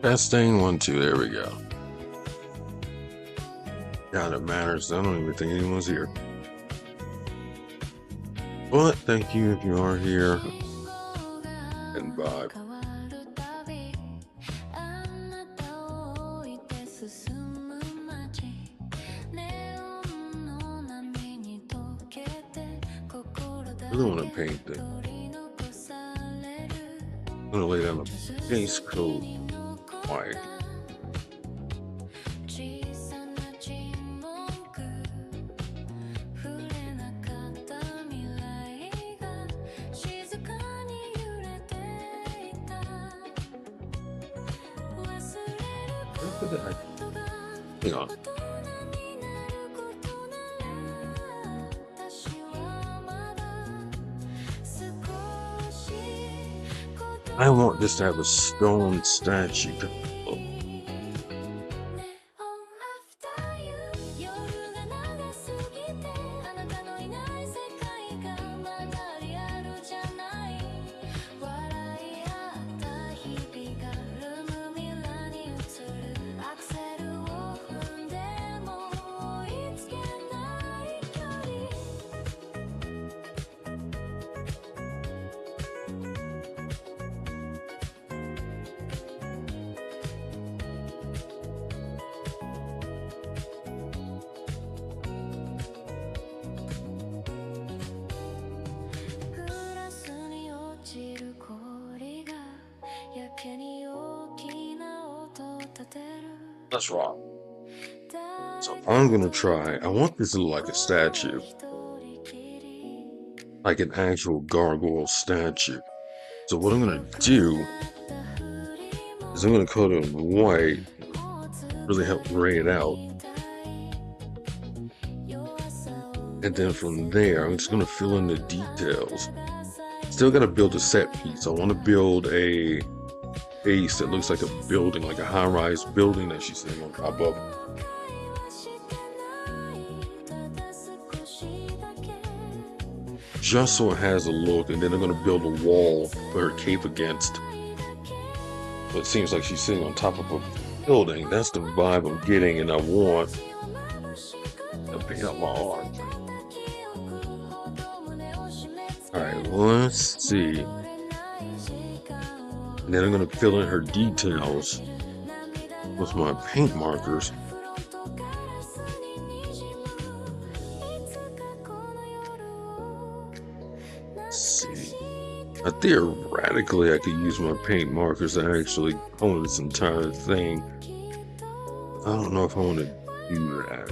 Testing 1, 2. There we go. God, it matters. I don't even think anyone's here. But thank you if you are here. And vibe. I really want to paint it. I'm going to lay down the base coat white. Hang on. I want this to have a stone statue. That's wrong. So I'm gonna try. I want this to look like a statue, like an actual gargoyle statue. So what I'm gonna do is I'm gonna coat it in white, really help gray it out, and then from there I'm just gonna fill in the details. Still gotta build a set piece. I want to build a base that looks like a building, like a high-rise building that she's sitting on top of. Just so it has a look, and then I'm going to build a wall for her cape against. So it seems like she's sitting on top of a building. That's the vibe I'm getting, and I want to paint up my arm. Alright, let's see. And then I'm going to fill in her details with my paint markers. Let's see. Theoretically, I could use my paint markers to actually color this entire thing. I don't know if I want to do that.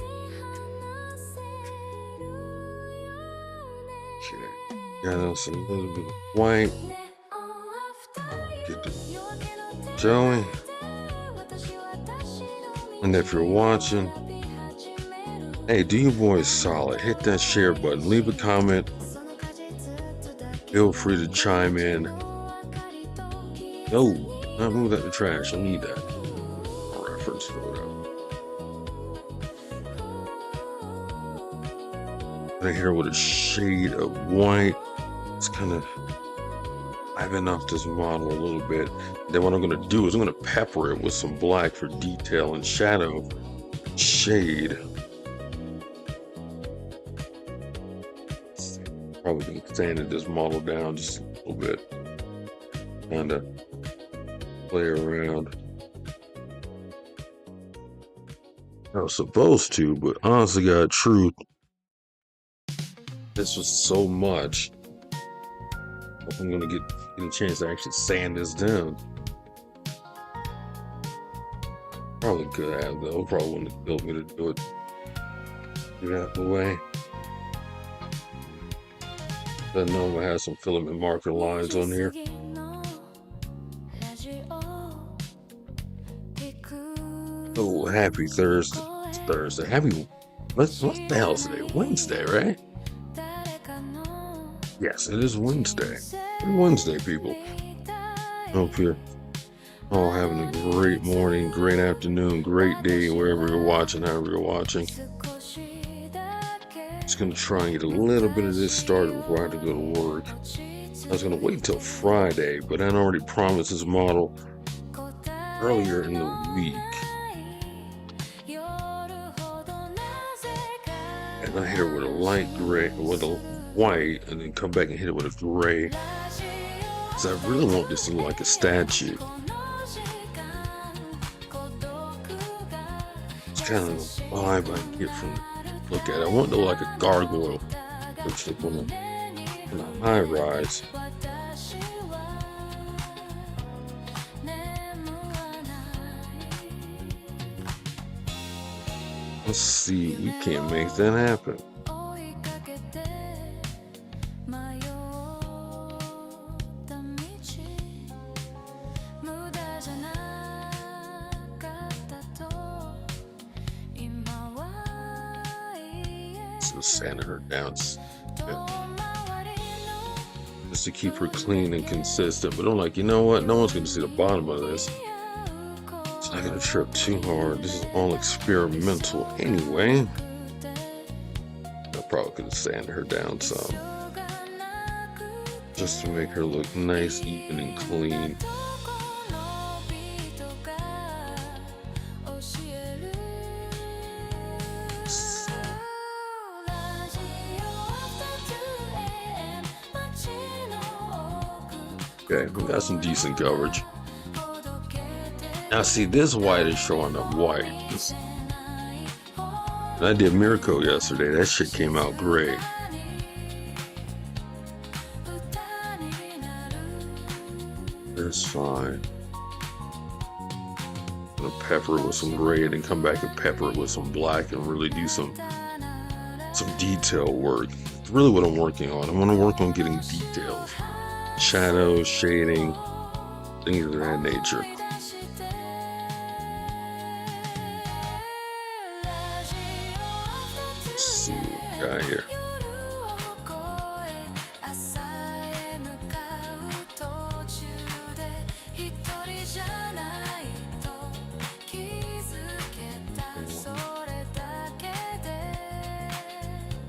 Okay. Got us a little bit of white. Get the Joey. And if you're watching, hey, do your boys solid. Hit that share button. Leave a comment. Feel free to chime in. No, not move that in the trash. I need that. A reference photo. Right here with a shade of white. It's kind of liven up this model a little bit. Then what I'm going to do is I'm going to pepper it with some black for detail and shadow shade. Probably been sanding this model down just a little bit. Kind of play around. I was supposed to, but honestly, God, truth, this was so much. I'm gonna get a chance to actually sand this down. Probably could have though. Probably wouldn't have killed me to do it. Get out the way. I know I'm gonna have some filament marker lines on here. Oh, happy Thursday. It's Thursday. Happy. What the hell is today? Wednesday, right? Yes, it is Wednesday. Happy Wednesday, people. Hope you're all having a great morning, great afternoon, great day, wherever you're watching, however you're watching. Just gonna try and get a little bit of this started before I have to go to work. I was gonna wait till Friday, but I already promised this model earlier in the week, and I hit her with a light gray, with a white, and then come back and hit it with a gray. So I really want this to look like a statue. It's kind of the vibe I get from look at it. I want it to look like a gargoyle, which like on a high rise. Let's see, we can't make that happen. So sanding her down just to keep her clean and consistent. But I'm like, you know what? No one's going to see the bottom of this. It's not going to trip too hard. This is all experimental anyway. I probably could have sanded her down some, just to make her look nice, even, and clean. Okay, we got some decent coverage. Now see, this white is showing up white. And I did Miracle yesterday. That shit came out great. That's fine. I'm gonna pepper it with some red and come back and pepper it with some black and really do some detail work. It's really what I'm working on. I want to work on getting details. Shadows, shading, things of that nature. Let's see what we got here.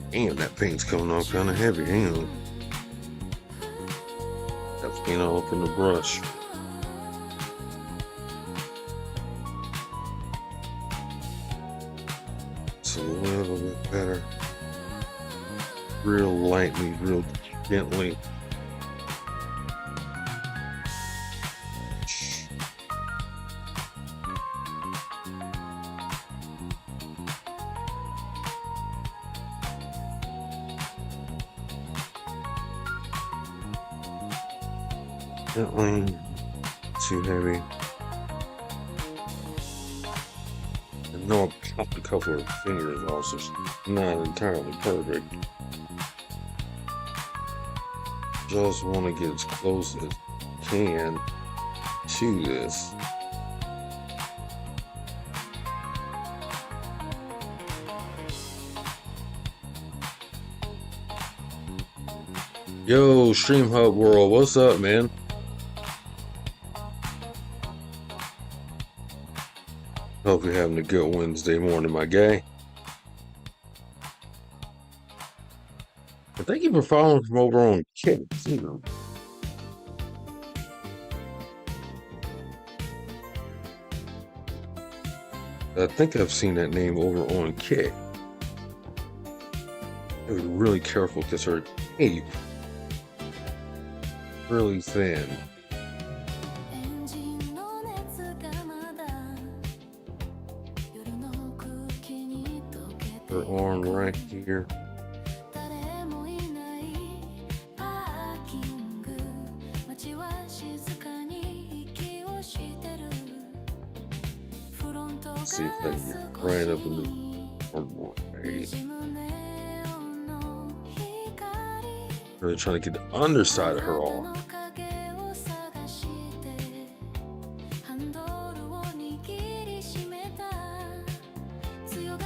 Damn, that paint's coming off kind of heavy. Hang on. That paint all up in the brush. It's a little bit better. Real lightly, real gently. Gently, too heavy. I know I popped a couple of fingers off, so it's not entirely perfect. Just want to get as close as I can to this. Yo, Stream Hub World, what's up, man? Hope you're having a good Wednesday morning, my guy. And thank you for following from over on Kate. I think I've seen that name over on Kate. I was really careful because her tape really thin. Her arm right here. Let's see if I can get right up in the arm. Really trying to get the underside of her off.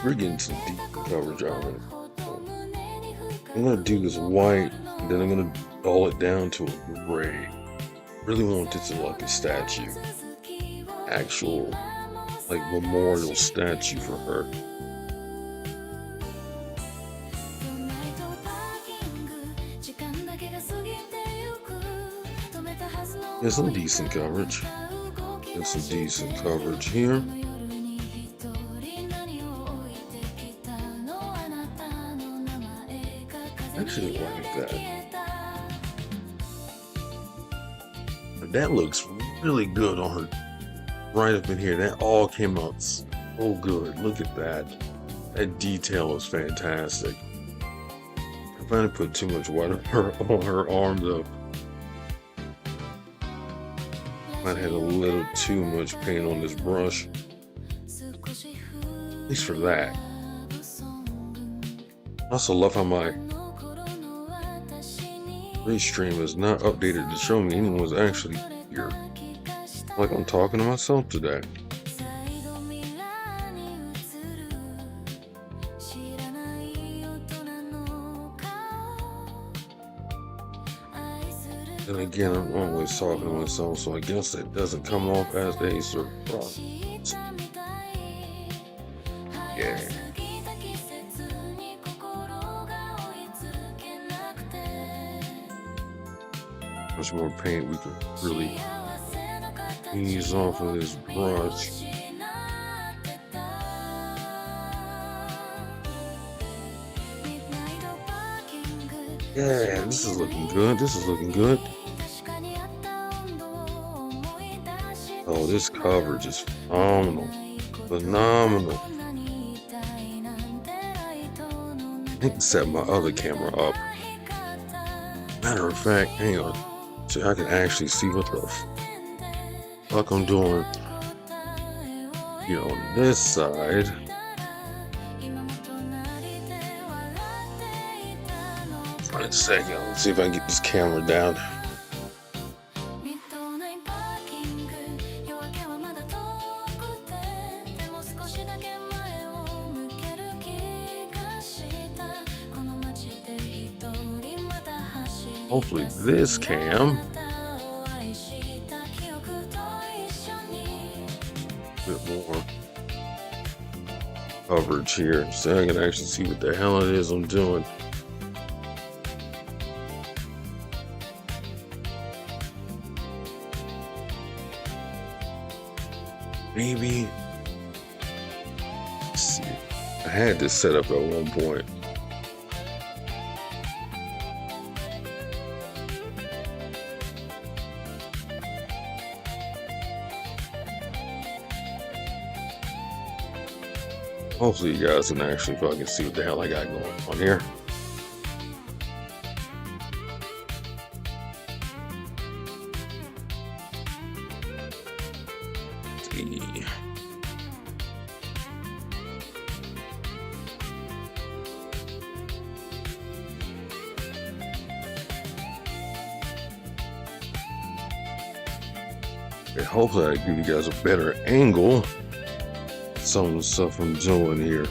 We're getting some deep coverage on it. I'm gonna do this white, and then I'm gonna dull it down to a gray. Really want this to look like a statue. Actual, like, memorial statue for her. There's some decent coverage. Get some decent coverage here. Actually like that. That looks really good on her right up in here. That all came out so good. Look at that. That detail is fantastic. I finally put too much white on her arm though. Might have a little too much paint on this brush. At least for that. I also love how my restream is not updated to show me anyone's actually here. Like I'm talking to myself today. And again, I'm always talking to myself, so I guess it doesn't come off as a surprise. Yeah. Much more paint we can really ease off of this brush. Yeah, this is looking good. This is looking good. Oh, this coverage is phenomenal. Phenomenal. I need to set my other camera up. Matter of fact, hang on. So I can actually see what the fuck I'm doing here on this side. Wait a second, let's see if I can get this camera down. Hopefully this cam. A bit more coverage here so I can actually see what the hell it is I'm doing. Maybe, let's see, I had this set up at one point. Hopefully you guys can actually fucking see what the hell I got going on here. And hopefully I give you guys a better angle. Some of the stuff I'm doing here.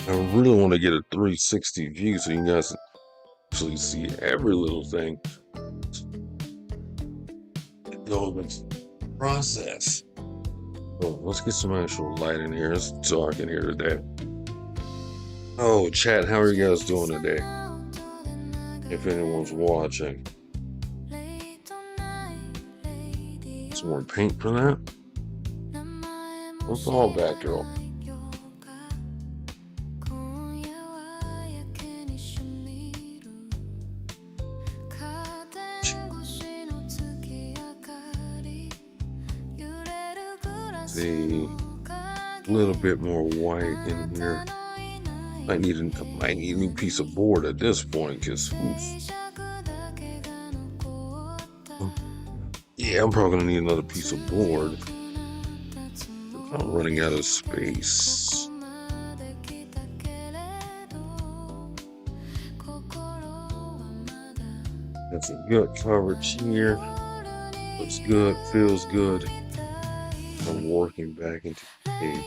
I really want to get a 360 view so you guys actually see every little thing. Goes process. Oh, let's get some actual light in here. It's dark in here today. Oh, chat, how are you guys doing today? If anyone's watching. Some more paint for that. What's all that, girl? See, a little bit more white in here. I need a new piece of board at this point, because yeah, I'm probably gonna need another piece of board. I'm running out of space. That's a good coverage here. Looks good, feels good. I'm working back into the tape.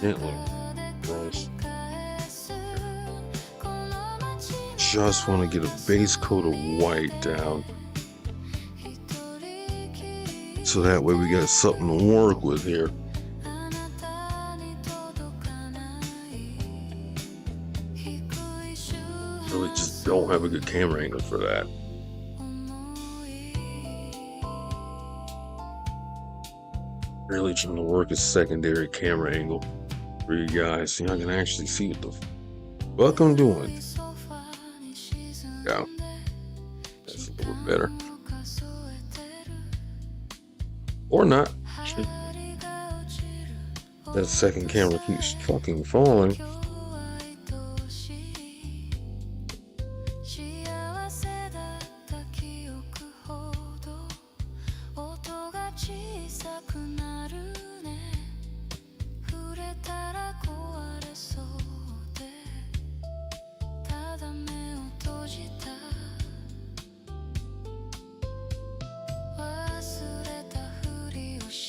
Gently, nice. just want to get a base coat of white down. So that way we got something to work with here. Really just don't have a good camera angle for that. Really trying to work a secondary camera angle for you guys so y'all can actually see what the fuck I'm doing. Yeah, that's a little bit better. Or not. That second camera keeps fucking falling.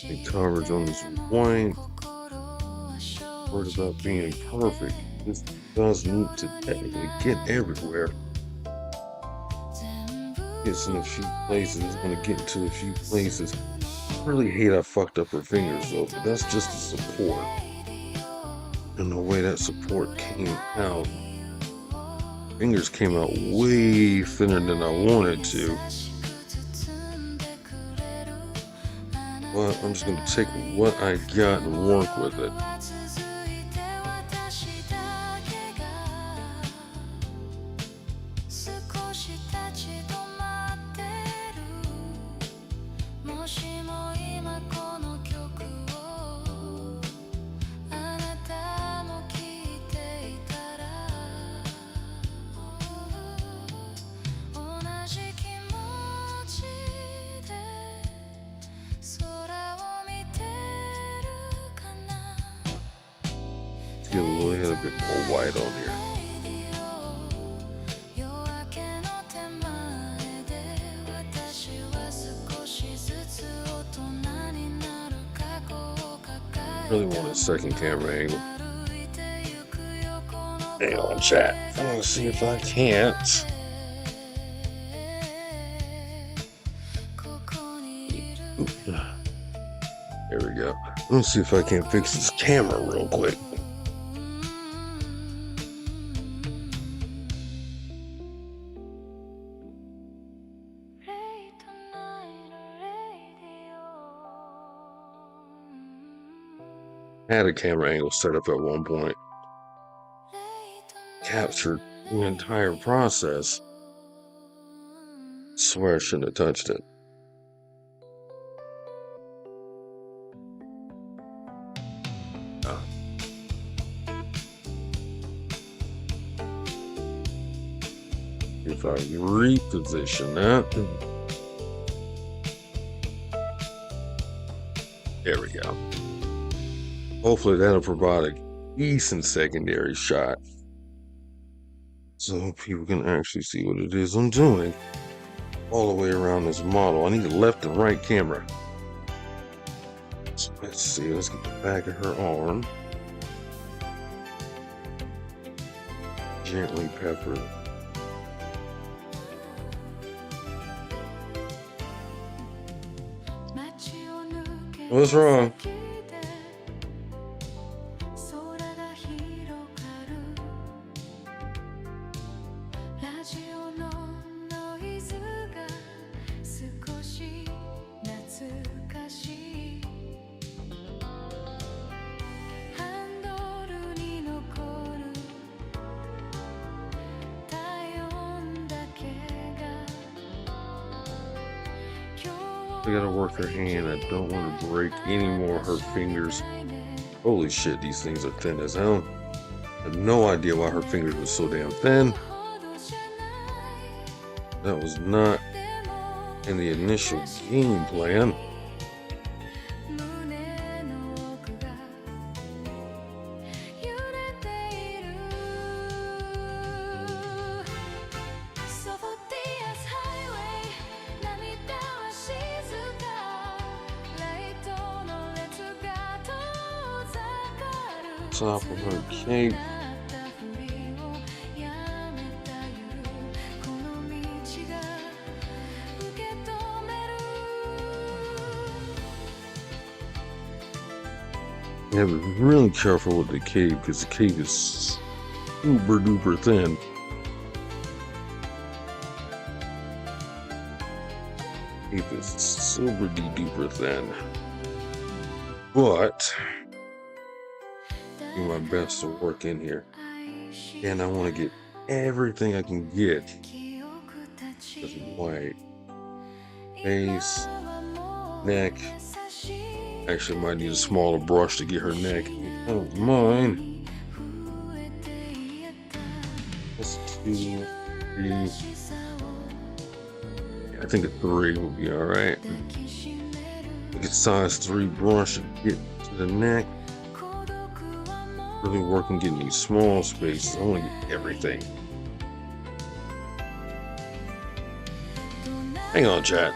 The coverage on this white. Worried about being perfect. This does need to technically get everywhere. Gets in a few places. It's gonna get into a few places. I really hate I fucked up her fingers though, but that's just the support. And the way that support came out. Fingers came out way thinner than I wanted to. But I'm just gonna take what I got and work with it. Get a little bit more white on here. Really want a second camera angle. Hang on, chat. I'm gonna see if I can't. There we go. Let's see if I can fix this camera real quick. Had a camera angle set up at one point. Captured the entire process. Swear I shouldn't have touched it. If I reposition that. There we go. Hopefully that'll provide a decent secondary shot. So people can actually see what it is I'm doing all the way around this model. I need a left and right camera. So let's see, let's get the back of her arm. Gently pepper. What's wrong? I gotta work her hand. I don't want to break any more of her fingers. Holy shit, these things are thin as hell. I have no idea why her fingers were so damn thin. That was not in the initial game plan. Top of her cape. have to be really careful with the cape because the cape is super duper thin. Cape is super duper thin. But do my best to work in here. And I want to get everything I can get. This white. Face, neck. Actually, might need a smaller brush to get her neck. Oh, mine. That's 2, 3. I think a 3 will be all right. Get size 3 brush and get to the neck. Really working getting these small spaces. I want to get everything. Hang on, chat.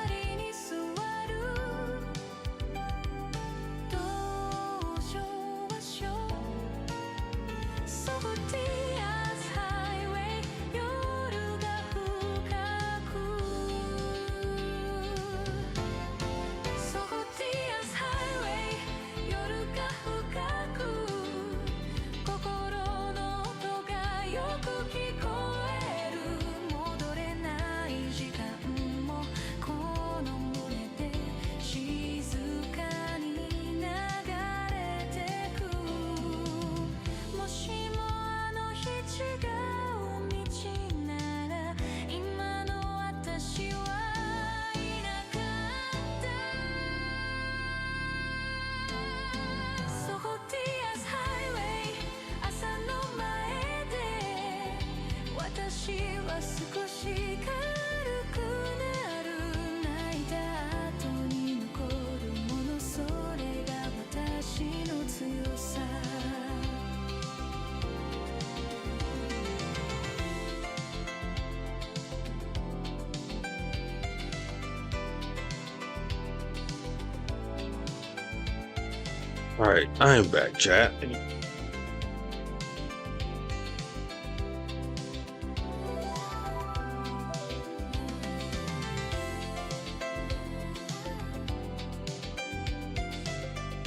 All right, I am back, chat.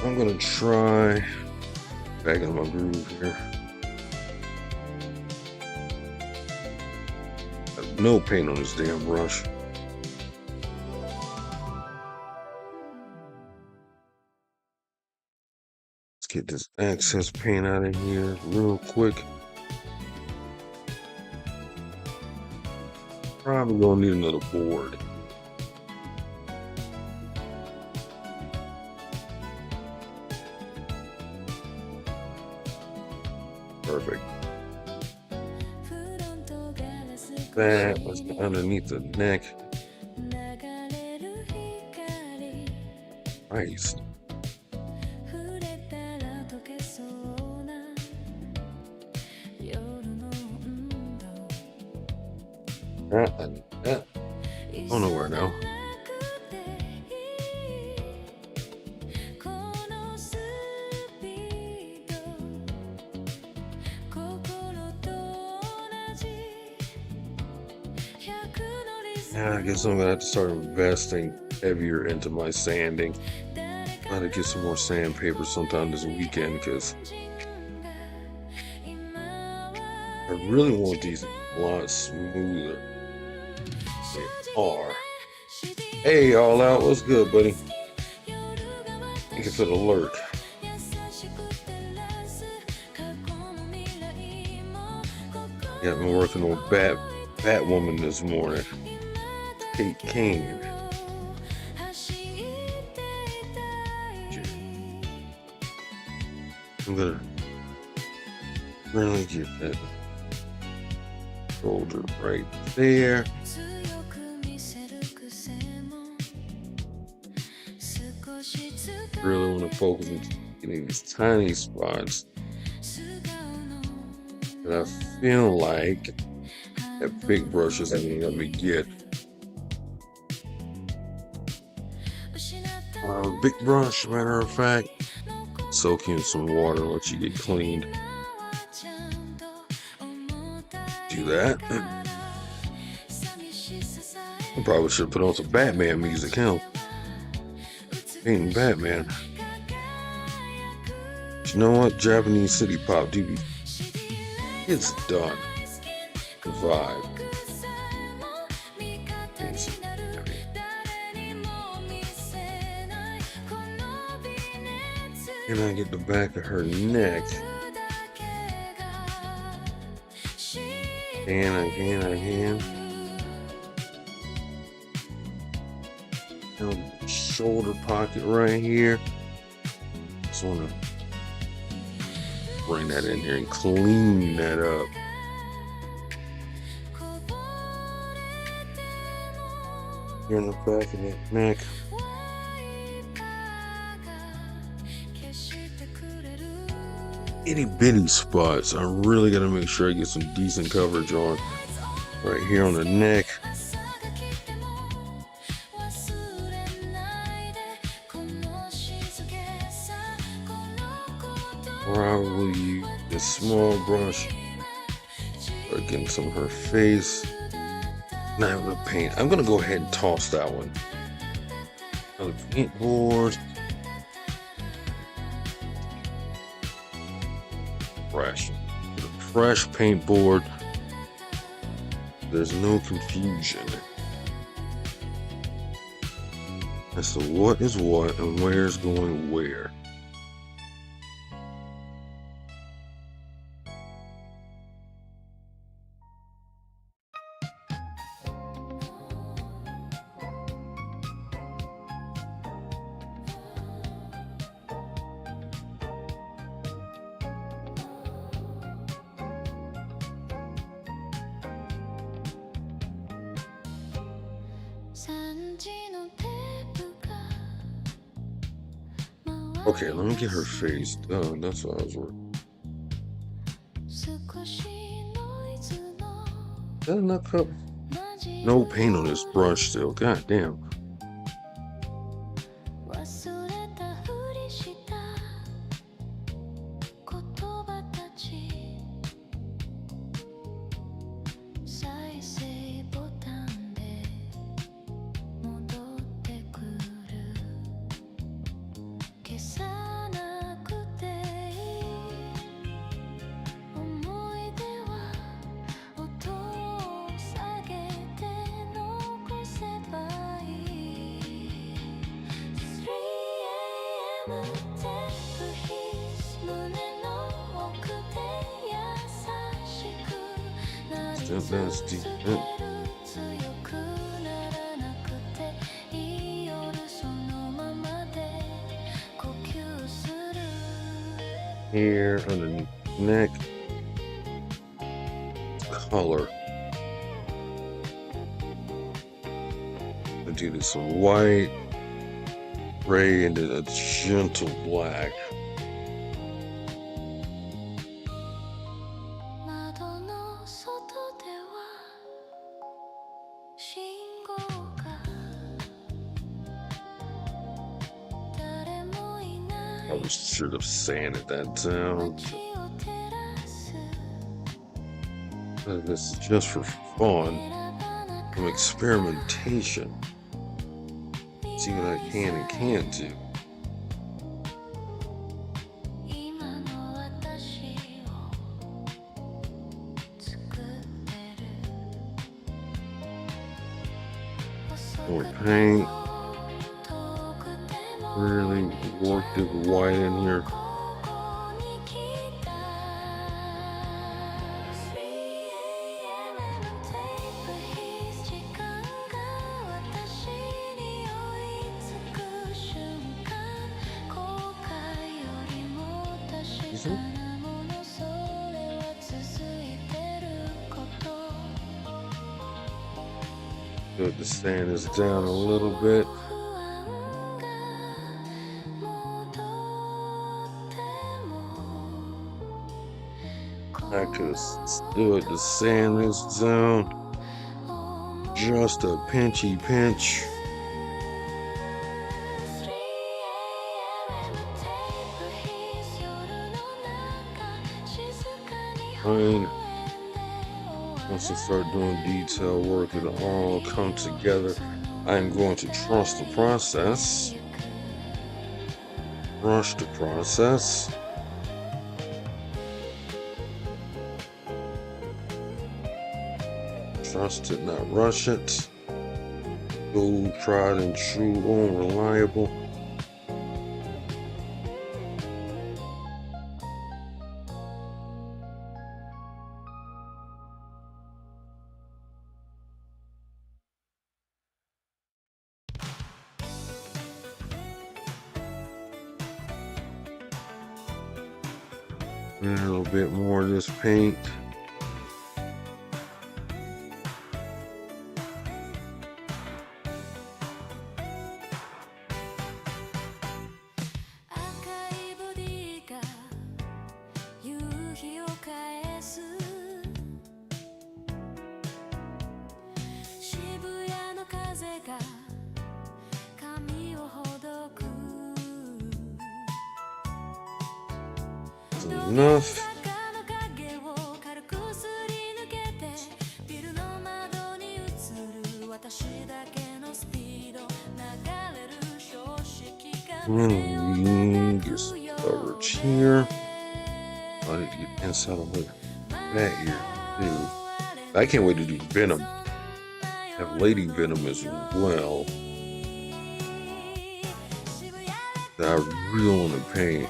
I'm gonna try back in my groove here. I have no paint on this damn brush. Let's get this excess paint out of here real quick. Probably gonna need another board. Perfect. That was underneath the neck. Nice. Oh, nowhere now. I guess I'm gonna have to start investing heavier into my sanding. I gotta get some more sandpaper sometime this weekend because I really want these a lot smoother. They are. Hey, all out. What's good, buddy? Thank you for the alert. Yeah, I've been working on Batwoman this morning. Kate Kane. I'm gonna really get that shoulder right there. Really want to focus on getting these tiny spots that I feel like that big brush isn't gonna let me get. Big brush, matter of fact, soak in some water, let you get cleaned. Do that. I probably should put on some Batman music, huh? Ain't Batman. You know what? Japanese city pop DB. It's done. The vibe. And I get the back of her neck. Again. Shoulder pocket right here. Just want to bring that in here and clean that up. Here in the back of the neck. Itty bitty spots. I really got to make sure I get some decent coverage on. Right here on the neck. Probably use a small brush. Again, some of her face. Now the paint. I'm gonna go ahead and toss that one. Another paint board. Fresh paint board. There's no confusion as to what is what and where's going where. Okay, let me get her face done. That's what I was working. Is that enough cup? No paint on this brush still. God damn. That's deep. Here underneath the neck. Color. I do this some white, gray, and then a gentle black. I should have sanded that down. This is just for fun, some experimentation. See what I can and can't do. More paint. Really work this white in here. Good to sand this down a little bit. I could do it to sand this down. Just a pinchy pinch. And once I start doing detail work, it'll all come together. I'm going to trust the process. Rush the process. Trust it, not rush it. Go tried and true, reliable. And a little bit more of this paint. Enough. Get some coverage here. I need to get inside of that here too. I can't wait to do Venom. Have Lady Venom as well. That I really want to paint.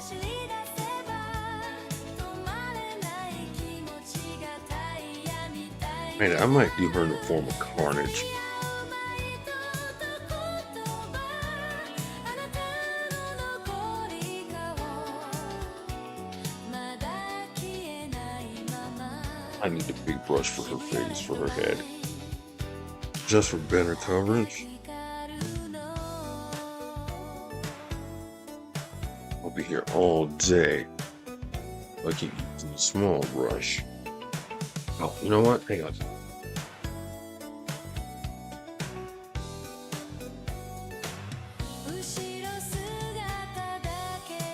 Man, I might do her in the form of Carnage. I need a big brush for her face, for her head. Just for better coverage. I'll be here all day. I keep using a small brush. Oh, you know what? Hang on.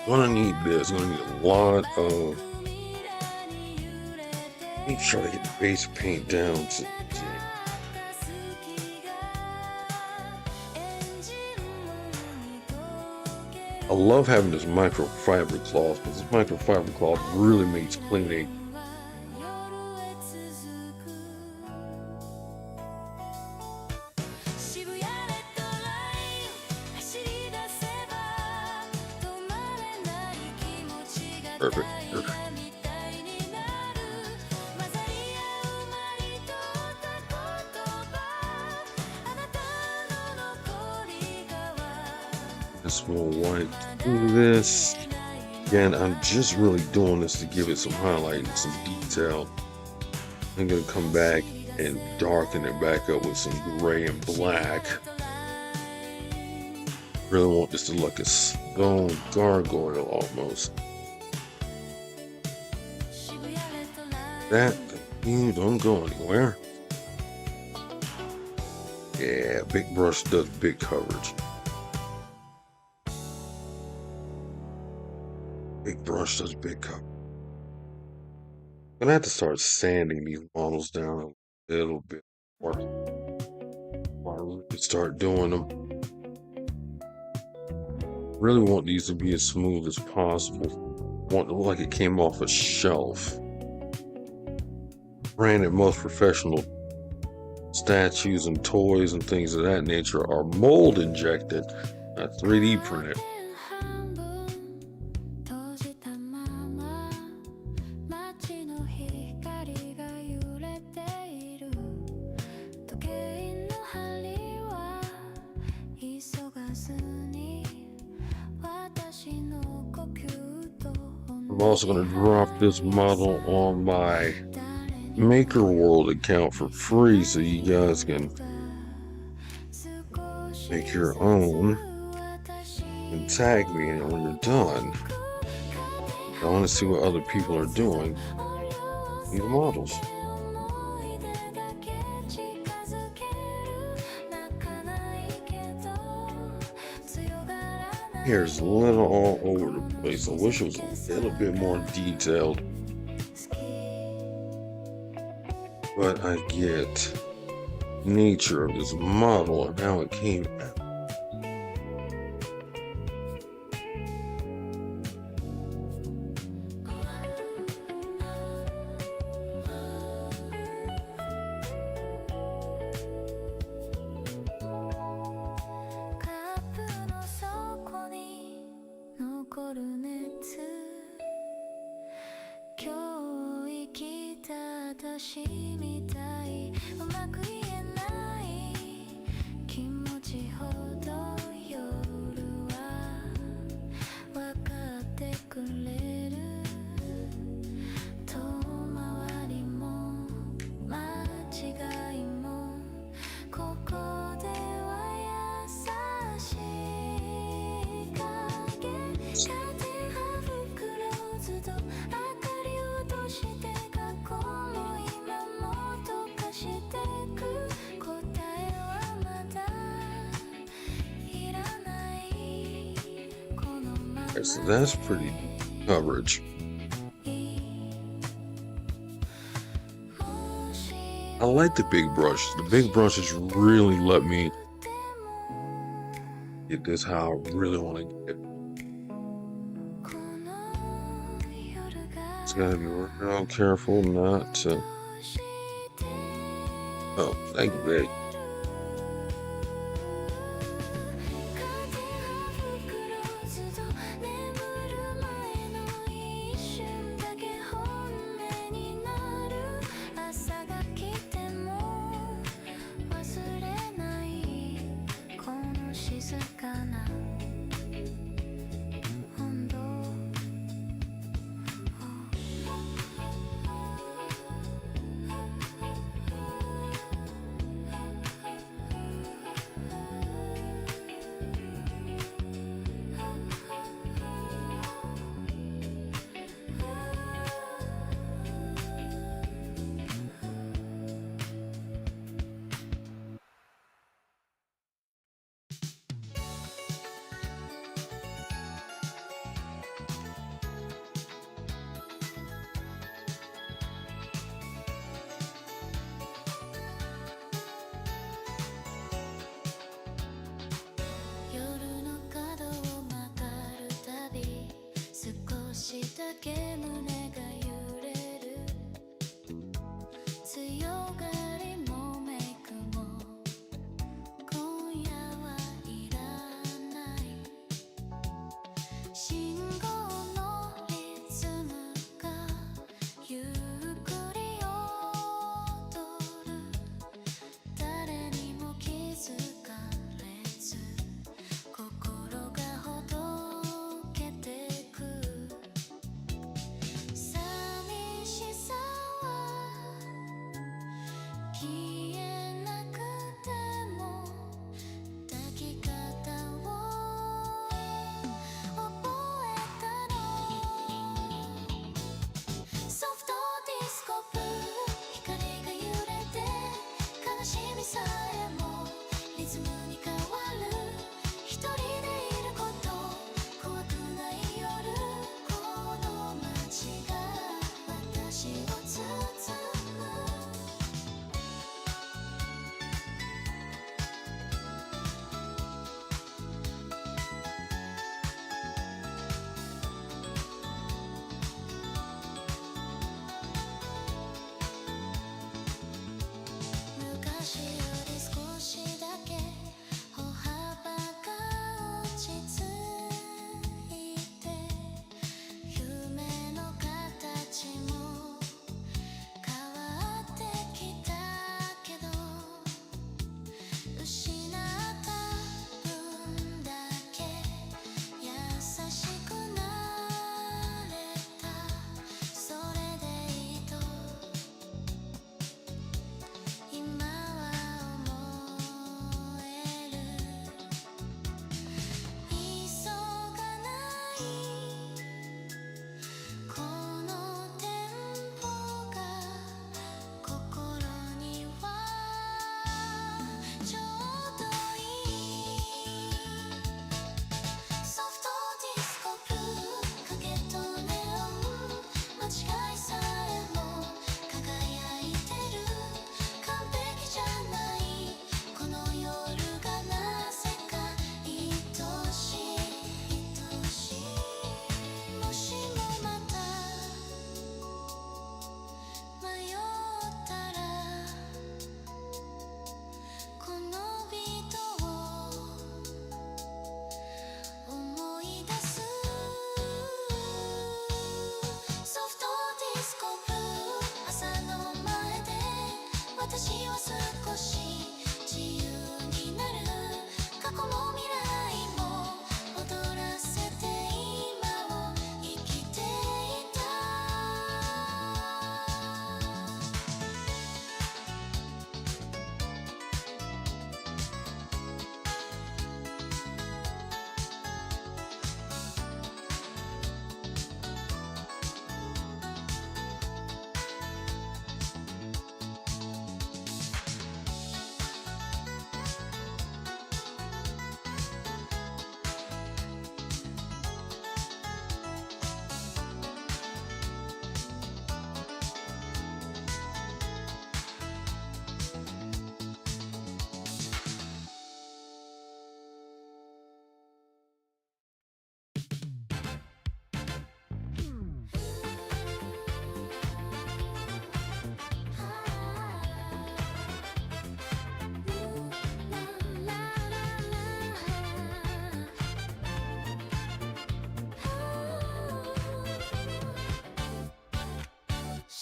Gonna need this. Gonna need a lot of. Make sure to get the base paint down to. I love having this microfiber cloth because this microfiber cloth really makes cleaning. Perfect. Just more white through this. Again, I'm just really doing this to give it some highlight and some detail. I'm gonna come back and darken it back up with some gray and black. Really want this to look like a stone gargoyle almost. That you don't go anywhere. Yeah, big brush does big coverage. Big brush does big coverage. I'm gonna have to start sanding these models down a little bit more. I really start doing them. Really want these to be as smooth as possible. Want to look like it came off a shelf. Granted, most professional statues and toys and things of that nature are mold injected, not 3D printed. I'm also going to drop this model on my Maker World account for free so you guys can make your own and tag me in it when you're done. I want to see what other people are doing with these models. Hair's a little all over the place. I wish it was a little bit more detailed. But I get the nature of this model and how it came out. みたいうまく言えない気持ちほど夜は分かってくれる遠回りも間違いもここでは優しい影カーテンハーフクローズド明かりを落として学校も今も溶かしてく答えはまだいらないこのまま So that's pretty coverage. I like the big brush. The big brushes really let me get this how I really want to get it. Just gotta be real careful not to. Oh, thank you, babe.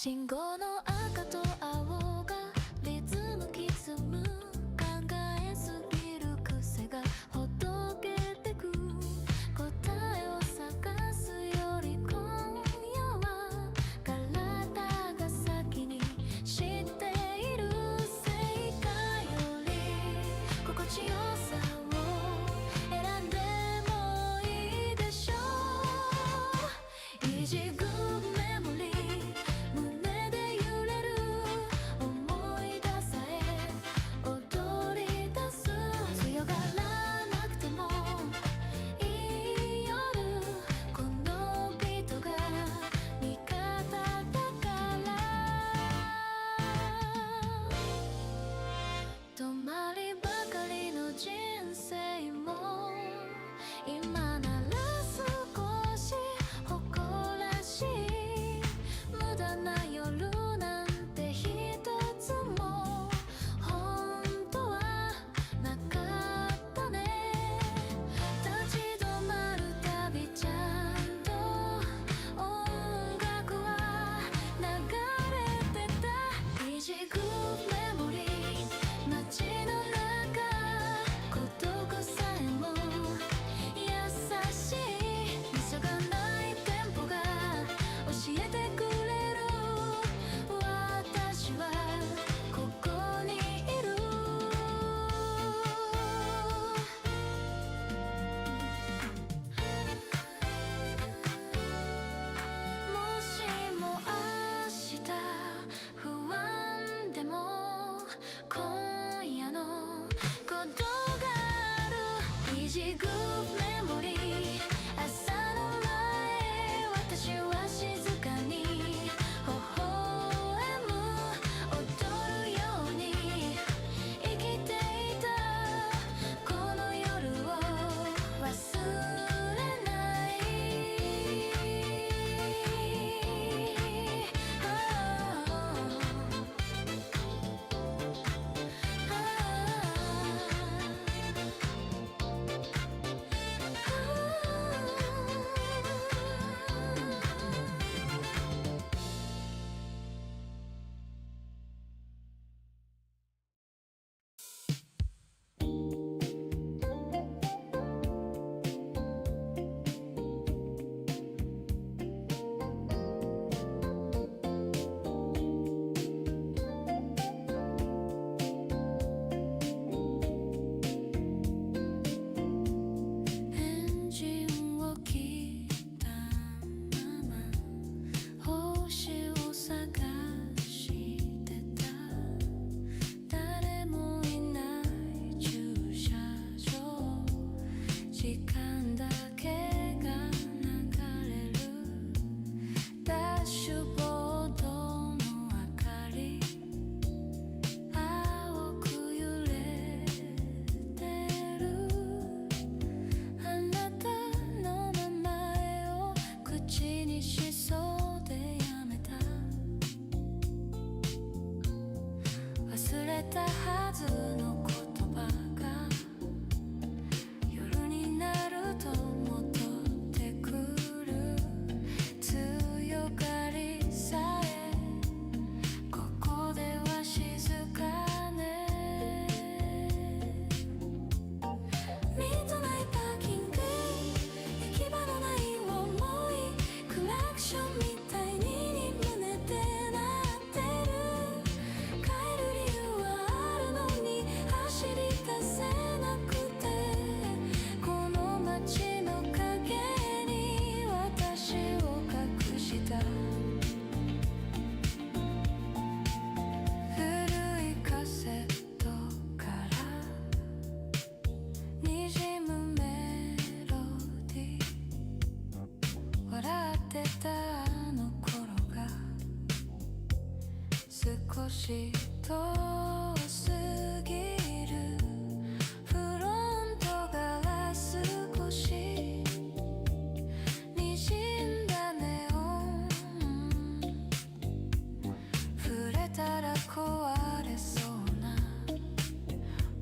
信号の赤と青がリズム刻む考えすぎる癖がほどけてく答えを探すより今夜は体が先に知っている正解より心地よさを選んでもいいでしょういじぐメモリー胸で揺れる思い出さえ踊り出す強がらなくてもいい夜このビートが味方だから止まりばかりの人生も今なら少し誇らしい無駄な夜なんて一つも本当はなかったね立ち止まるたびちゃんと音楽は流れてたいじくメモリー街の中孤独さえも優しい急がないテンポが教えてくれる私はここにいるもしも明日不安でも今夜のことがあるいじぐメモリー朝の前私は静かに微笑む踊るように生きていたこの夜を忘れないエンジンを切ったまま星を探してた誰もいない駐車場時間だけが流れるダッシュボードの明かり青く揺れてるあなたの名前を口にしそうでやめた忘れたはずの言葉が夜になると戻ってくる強がりさえここでは静かねミッドナイトパーキング行き場のない想いクラクションみたいに胸で鳴ってる帰る理由はあるのに走り出せなくてこの街の影に私を隠した古いカセットからにじむメロディー笑ってたあの頃が少し遠すぎるフロントガラス越しにじんだネオン触れたら壊れそうな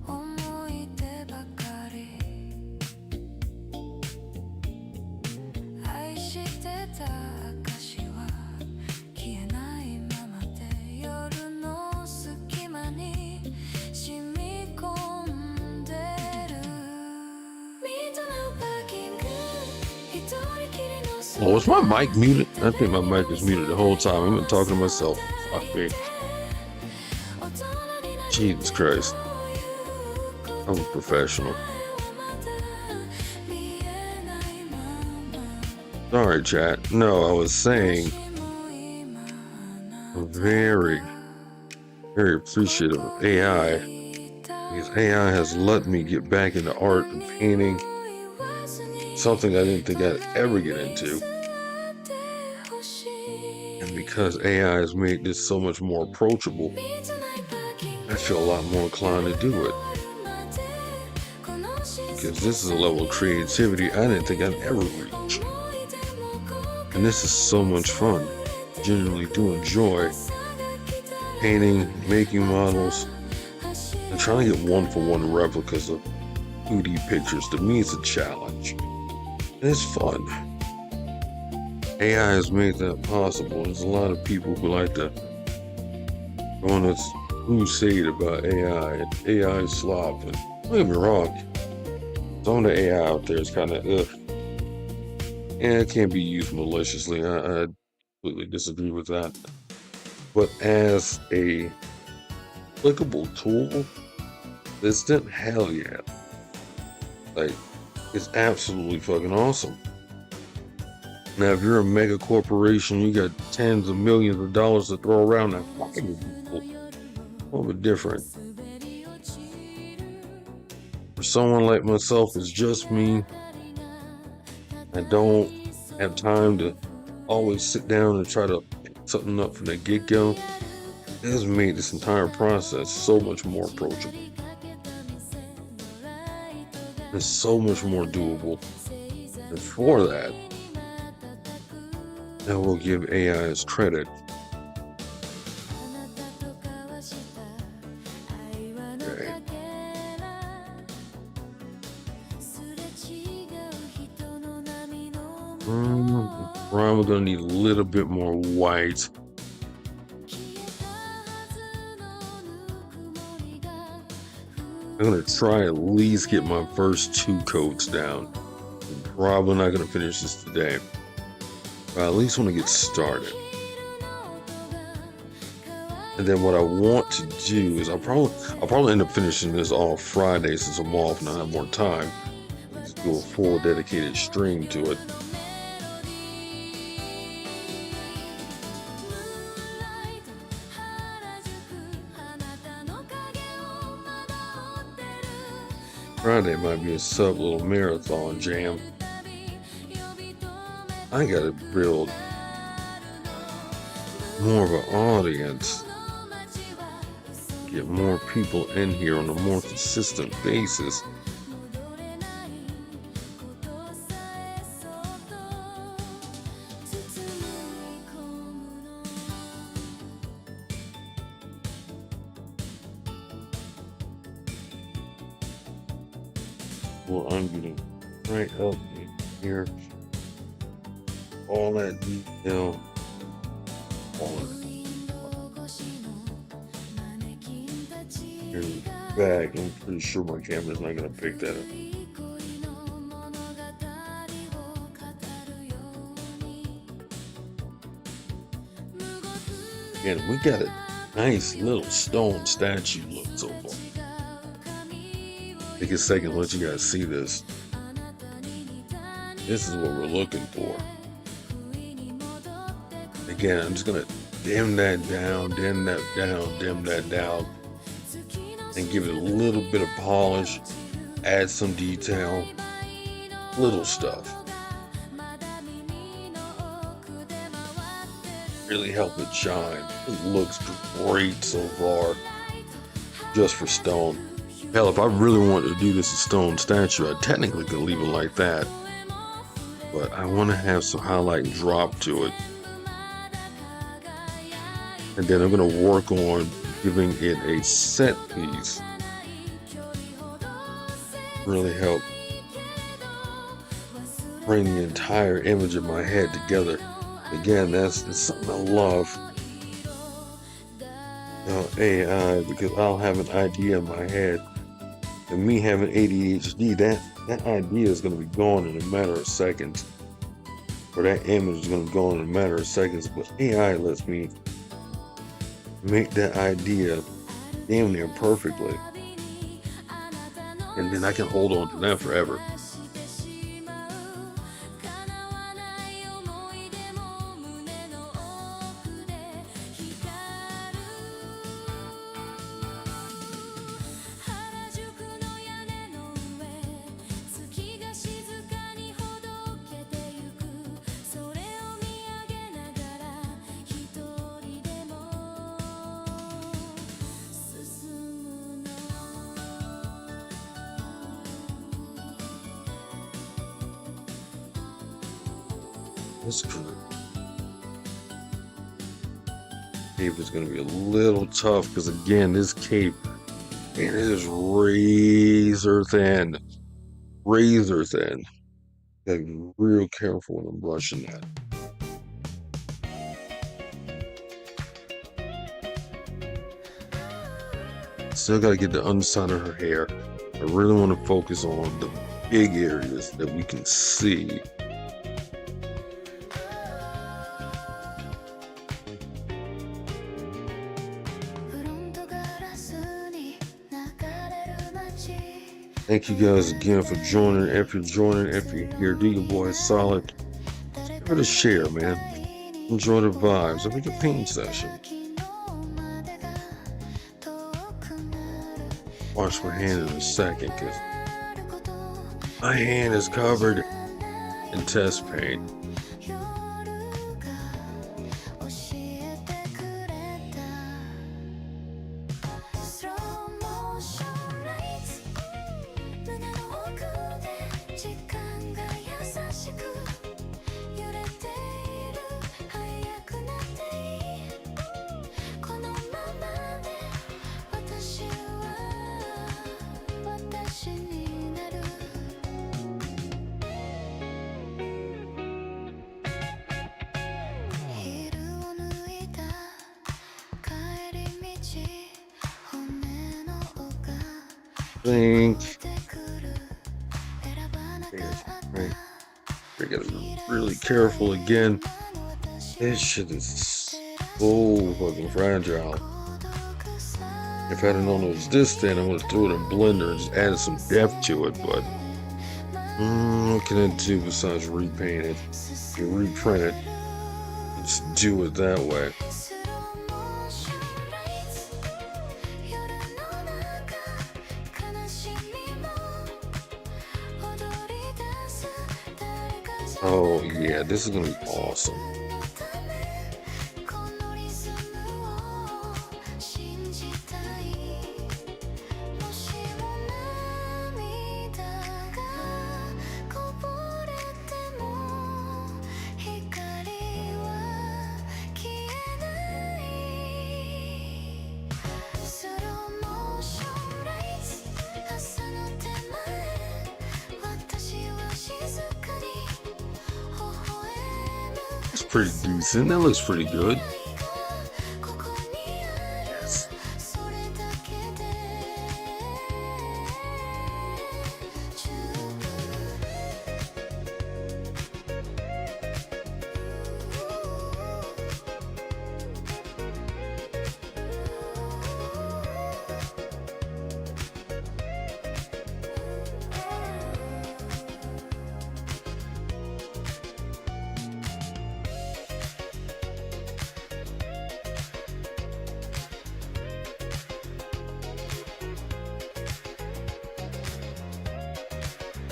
思い出ばかり愛してた証は消えないま Oh, is my mic muted? I think my mic is muted the whole time. I've been talking to myself. Fuck me. Jesus Christ. I'm a professional. Sorry, chat. No, I was saying I'm very, very appreciative of AI because AI has let me get back into art and painting, something I didn't think I'd ever get into. And because AI has made this so much more approachable, I feel a lot more inclined to do it. Because this is a level of creativity I didn't think I'd ever reach. And this is so much fun. Genuinely do enjoy painting, making models, and trying to get one-for-one replicas of 2D pictures. To me, it's a challenge. And it's fun. AI has made that possible. There's a lot of people who like to go on this crusade about AI and AI slop. And don't get me wrong, some of the AI out there is kind of and it can't be used maliciously. I completely disagree with that. But as a applicable tool, instant hell yeah. Like, it's absolutely fucking awesome. Now, if you're a mega corporation, you got tens of millions of dollars to throw around, that fucking people. A little bit different. For someone like myself, it's just me. I don't have time to always sit down and try to pick something up from the get-go. It has made this entire process so much more approachable. It's so much more doable. And for that, I will give AI its credit. Okay. We're gonna need a little bit more white. I'm gonna try at least get my first 2 coats down. I'm probably not gonna finish this today, but I at least want to get started. And then what I want to do is I'll probably end up finishing this all Friday since I'm off and I have more time. Just do a full dedicated stream to it. Friday might be a sub little marathon jam. I gotta build more of an audience, get more people in here on a more consistent basis. Well, I'm getting right up here. All that detail. All of it. Here's the back. I'm pretty sure my camera's not gonna pick that up. And we got a nice little stone statue look so far. Take a second to let you guys see this. This is what we're looking for. Again, I'm just gonna dim that down, dim that down, dim that down, and give it a little bit of polish, add some detail, little stuff. Really help it shine. It looks great so far, just for stone. Hell, if I really wanted to do this as stone statue, I technically could leave it like that. But I want to have some highlight and drop to it. And then I'm going to work on giving it a set piece. Really help bring the entire image of my head together. Again, that's something I love. AI, because I'll have an idea in my head. And me having ADHD, that idea is going to be gone in a matter of seconds. or that image is going to go in a matter of seconds, but AI lets me make that idea damn near perfectly, and then I can hold on to that forever. This cape is going to be a little tough because, again, this cape, and it is razor thin. Razor thin. Gotta be real careful when I'm brushing that. Still got to get the underside of her hair. I really want to focus on the big areas that we can see. Thank you guys again for joining. If you're here, do your boy a solid. Give it a share, man. Enjoy the vibes of your painting session. Wash my hand in a second because my hand is covered in test paint. Think. Right. We gotta be really careful again. This shit is so fucking fragile. If I had known it was this thin, I would have threw it in blender and just added some depth to it, but what can I do besides repaint it? You reprint it. Just do it that way. Oh yeah, this is gonna be awesome. It's pretty decent. That looks pretty good. Yes.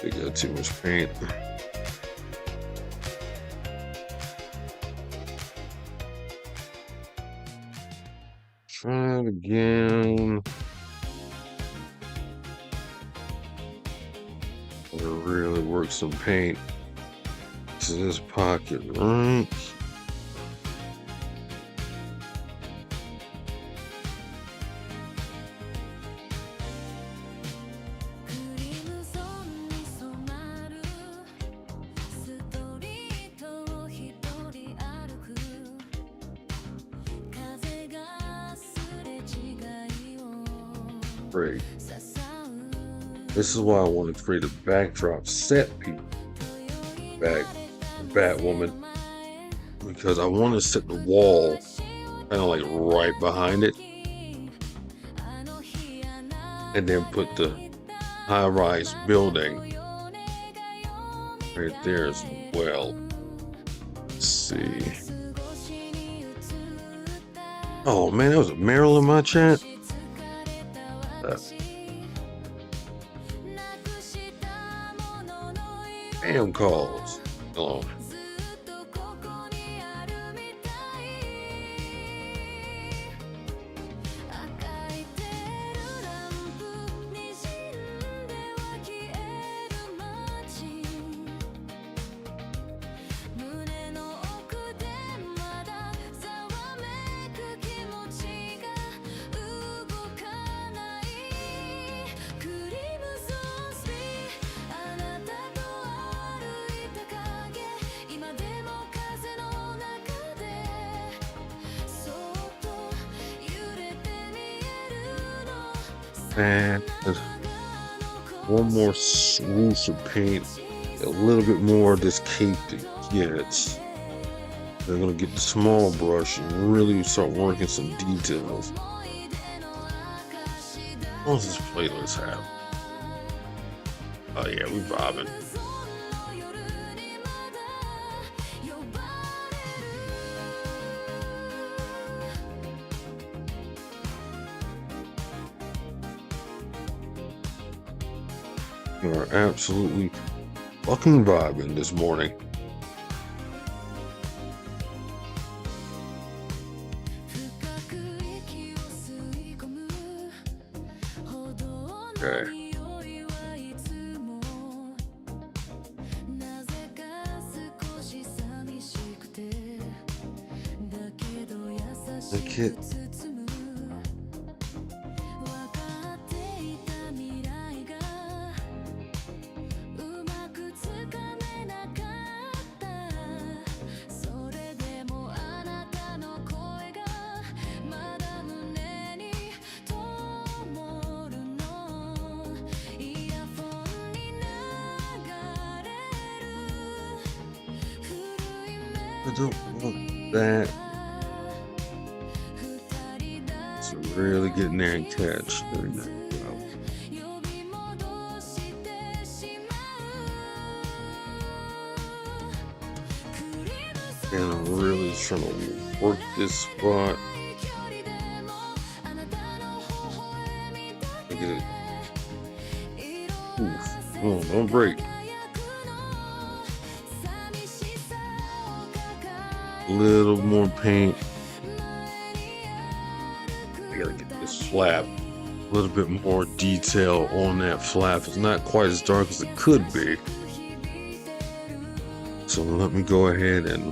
They got too much paint. Try it again. Gotta really work some paint to this pocket, right? Great. This is why I want to create a backdrop set piece back Batwoman because I want to set the wall kind of like right behind it and then put the high-rise building right there as well. Let's see. Oh man, that was a Meryl in my chat. Spam calls. Hello. And one more swoosh of paint, a little bit more of this cape to get. I'm gonna get the small brush and really start working some details. What does this playlist have? Oh yeah, we vibing. We are absolutely fucking vibing this morning. Okay. Like it. I don't want that. So really get in there and catch. There we go. And I'm really trying to work this spot. Get it. Oof. Oh, don't break. Little more paint. I gotta get this flap. A little bit more detail on that flap. It's not quite as dark as it could be. So let me go ahead and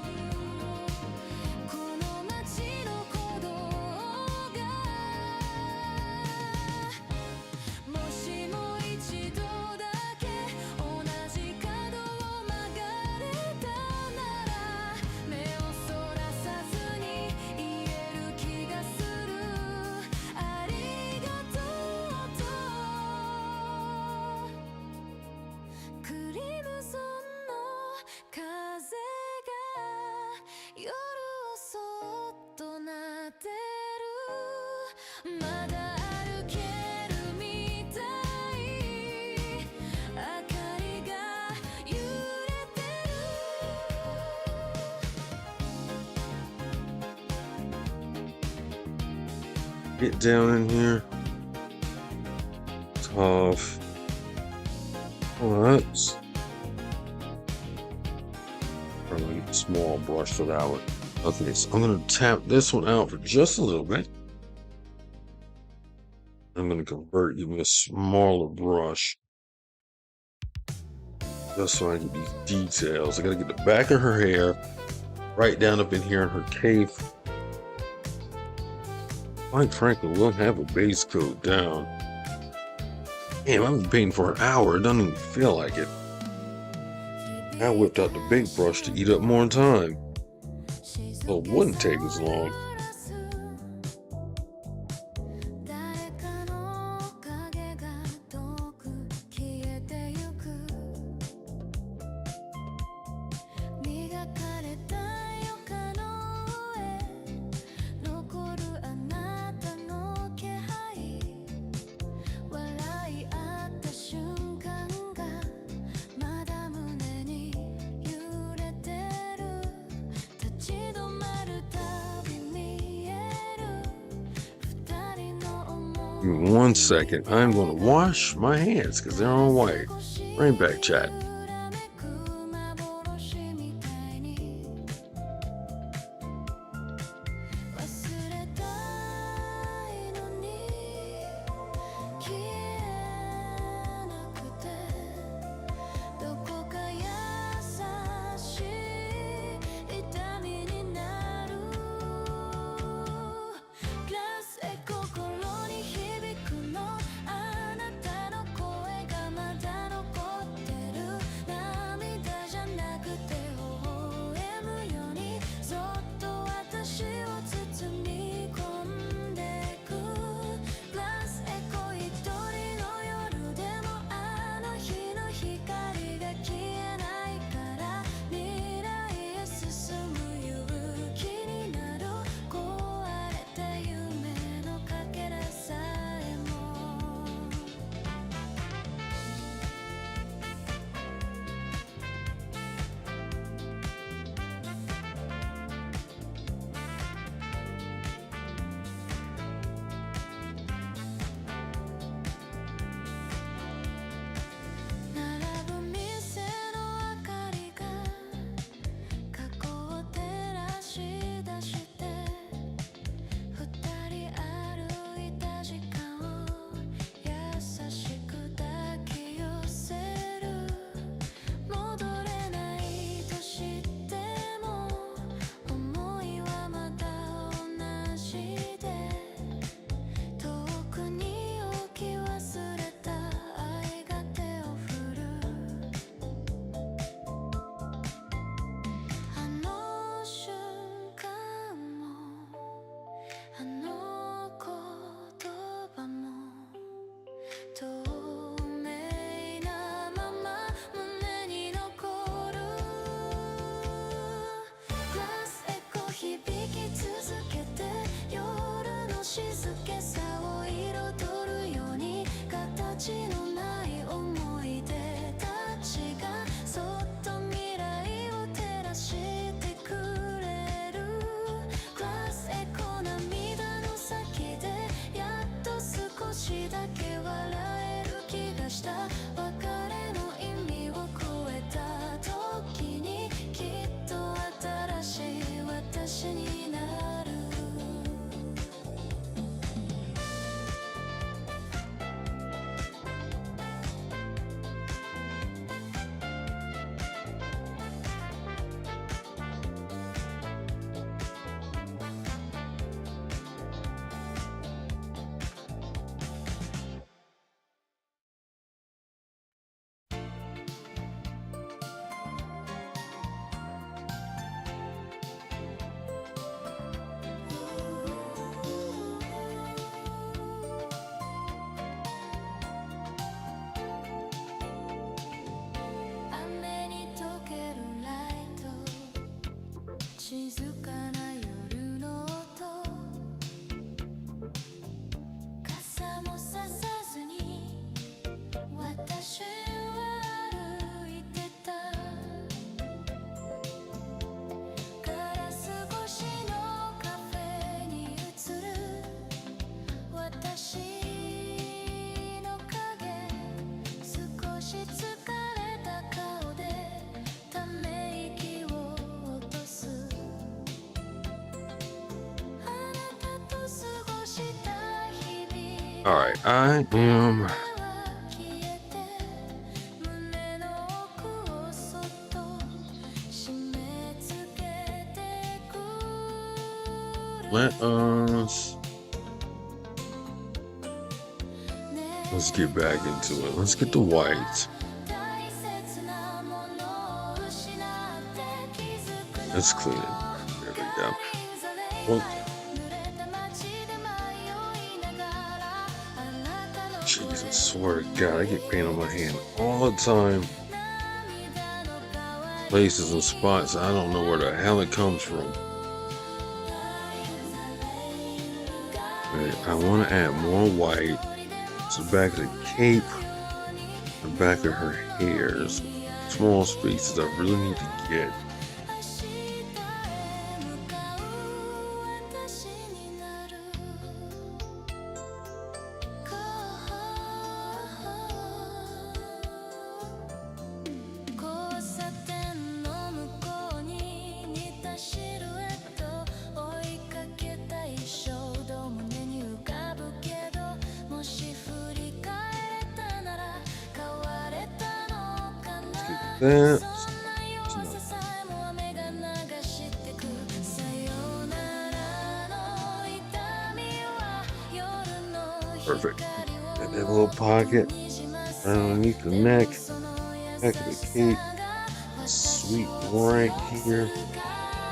get down in here. Tough. Alright. Probably get a small brush for that one. Okay, so I'm gonna tap this one out for just a little bit. I'm gonna convert even a smaller brush. Just so I get these details. I gotta get the back of her hair right down up in here in her cape. Quite frankly, we'll have a base coat down. Damn, I've been painting for an hour. It doesn't even feel like it. I whipped out the big brush to eat up more time. So it wouldn't take as long. Give me 1 second. I'm going to wash my hands because they're all white. Right back, chat. All right, I am. Let's get back into it. Let's get the whites. Let's clean it. There we go. Well, jeez, I swear to God, I get paint on my hand all the time. Places and spots, I don't know where the hell it comes from. Right, I want to add more white. So the back of the cape, the back of her hair, small spaces I really need to get. That's not perfect. And that little pocket underneath the neck, back of the cape, sweet right here.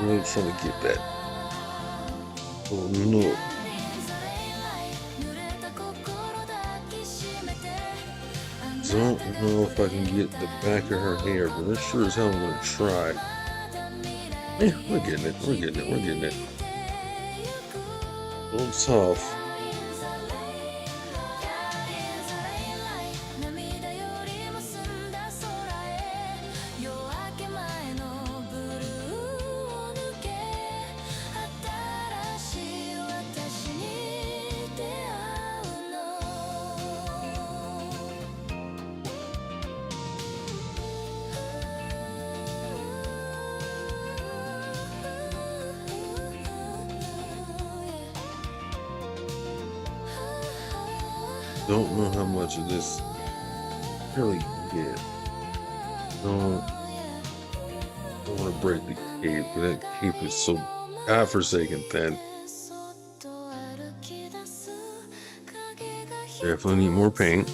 Really trying to get that little nook. Don't know if I can get the back of her hair, but I'm sure as hell I'm gonna try. Yeah, we're getting it. We're getting it. We're getting it. A little tough. Don't know how much of this really get. Don't want to break the cape, but that cape is so godforsaken thin. Definitely need more paint.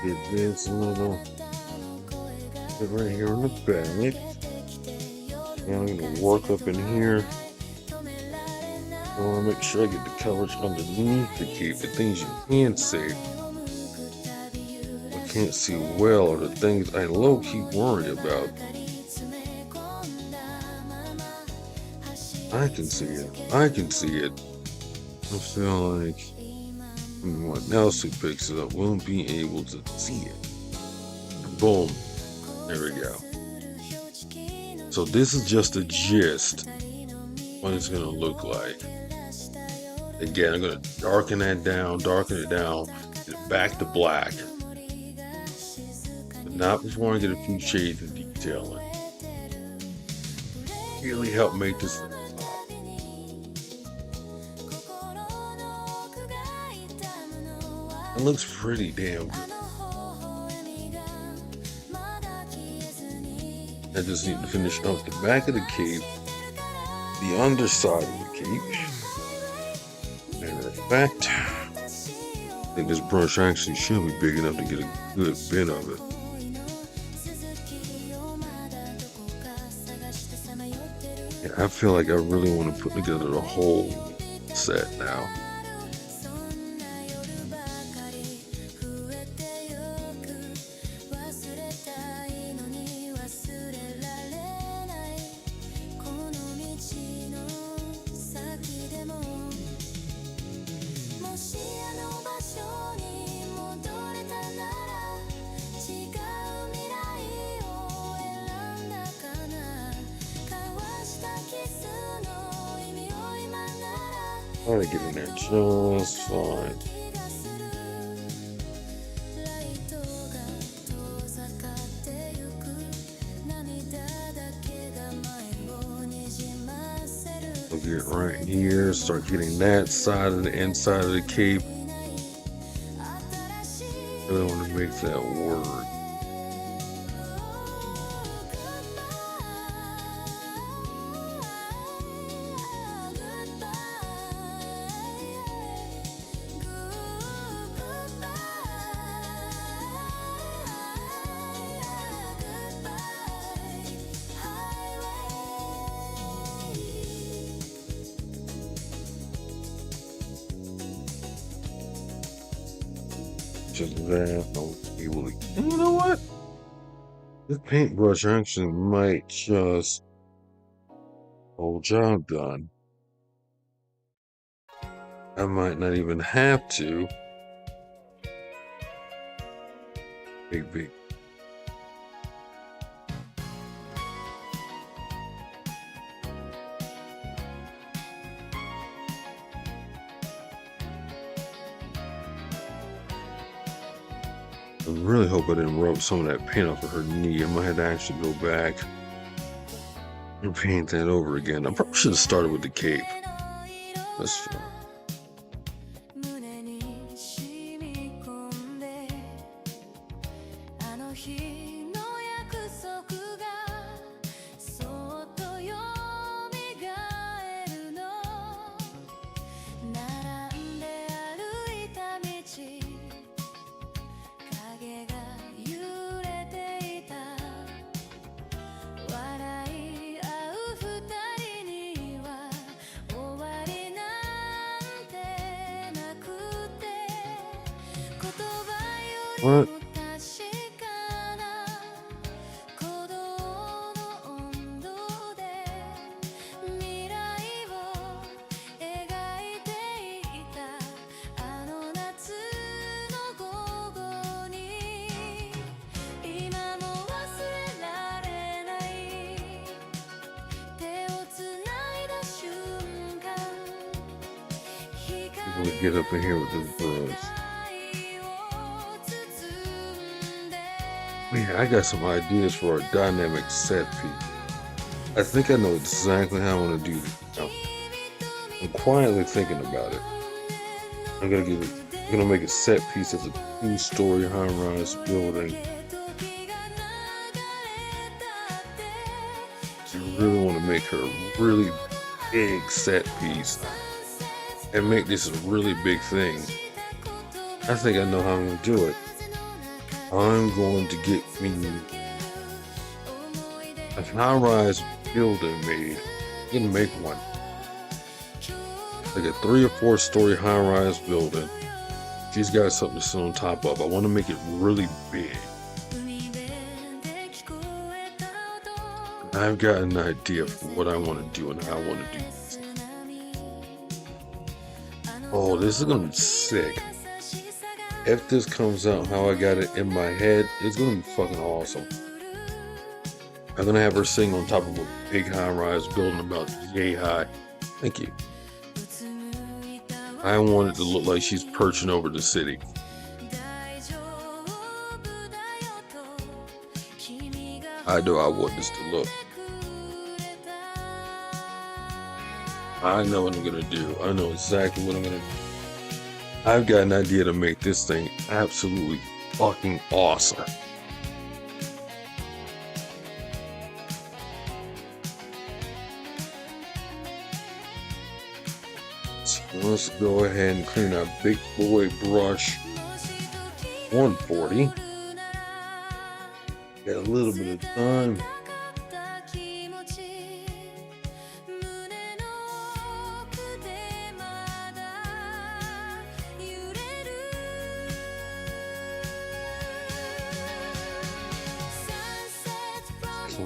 Get this little bit right here on the back. And I'm going to work up in here. I want to make sure I get the coverage underneath the cape. The things you can see, I can't see well, are the things I low-key worry about. I can see it. I can see it. I feel like anyone else who picks it up won't be able to see it. Boom. There we go. So this is just a gist what it's going to look like. Again, I'm going to darken it down, get it back to black. But not before I get a few shades of detail in. Really help make this thing pop. It looks pretty damn good. I just need to finish up the back of the cape, the underside of the cape. Matter of fact, I think this brush actually should be big enough to get a good bit of it. Yeah, I feel like I really want to put together the whole set now. Try to get in there just fine. get right here, start getting that side of the inside of the cape. Really want to make that work. Just that, I'll be able to. And you know what? This paintbrush actually might just whole job done. I might not even have to. Big. I really hope I didn't rub some of that paint off of her knee. I might have to actually go back and paint that over again. I probably should have started with the cape. That's fine. 胸に染み込んであの日の約束がそっと蘇るの並んで歩いた道影が揺れていた笑い合う二人には終わりなんてなくて言葉よりも What? 確かな鼓動の温度で未来を描いていたあの夏の午後に今も忘れられない手をつないだ瞬間 We'll get up in here with this brush. Man, I got some ideas for a dynamic set piece. I think I know exactly how I want to do this now. I'm quietly thinking about it. I'm gonna make a set piece as a 2-story high-rise building. I really want to make her a really big set piece and make this a really big thing. I think I know how I'm gonna do it. I'm going to get me a high-rise building made. I'm gonna make one. Like a 3 or 4-story high-rise building. She's got something to sit on top of. I want to make it really big. I've got an idea for what I want to do and how I want to do this. Oh, this is gonna be sick. If this comes out how I got it in my head, it's gonna be fucking awesome. I'm gonna have her sitting on top of a big high-rise building about yay high. Thank you. I want it to look like she's perching over the city. I know I want this to look. I know what I'm gonna do. I know exactly what I'm gonna do. I've got an idea to make this thing absolutely fucking awesome. So let's go ahead and clean our big boy brush 140. Got a little bit of time.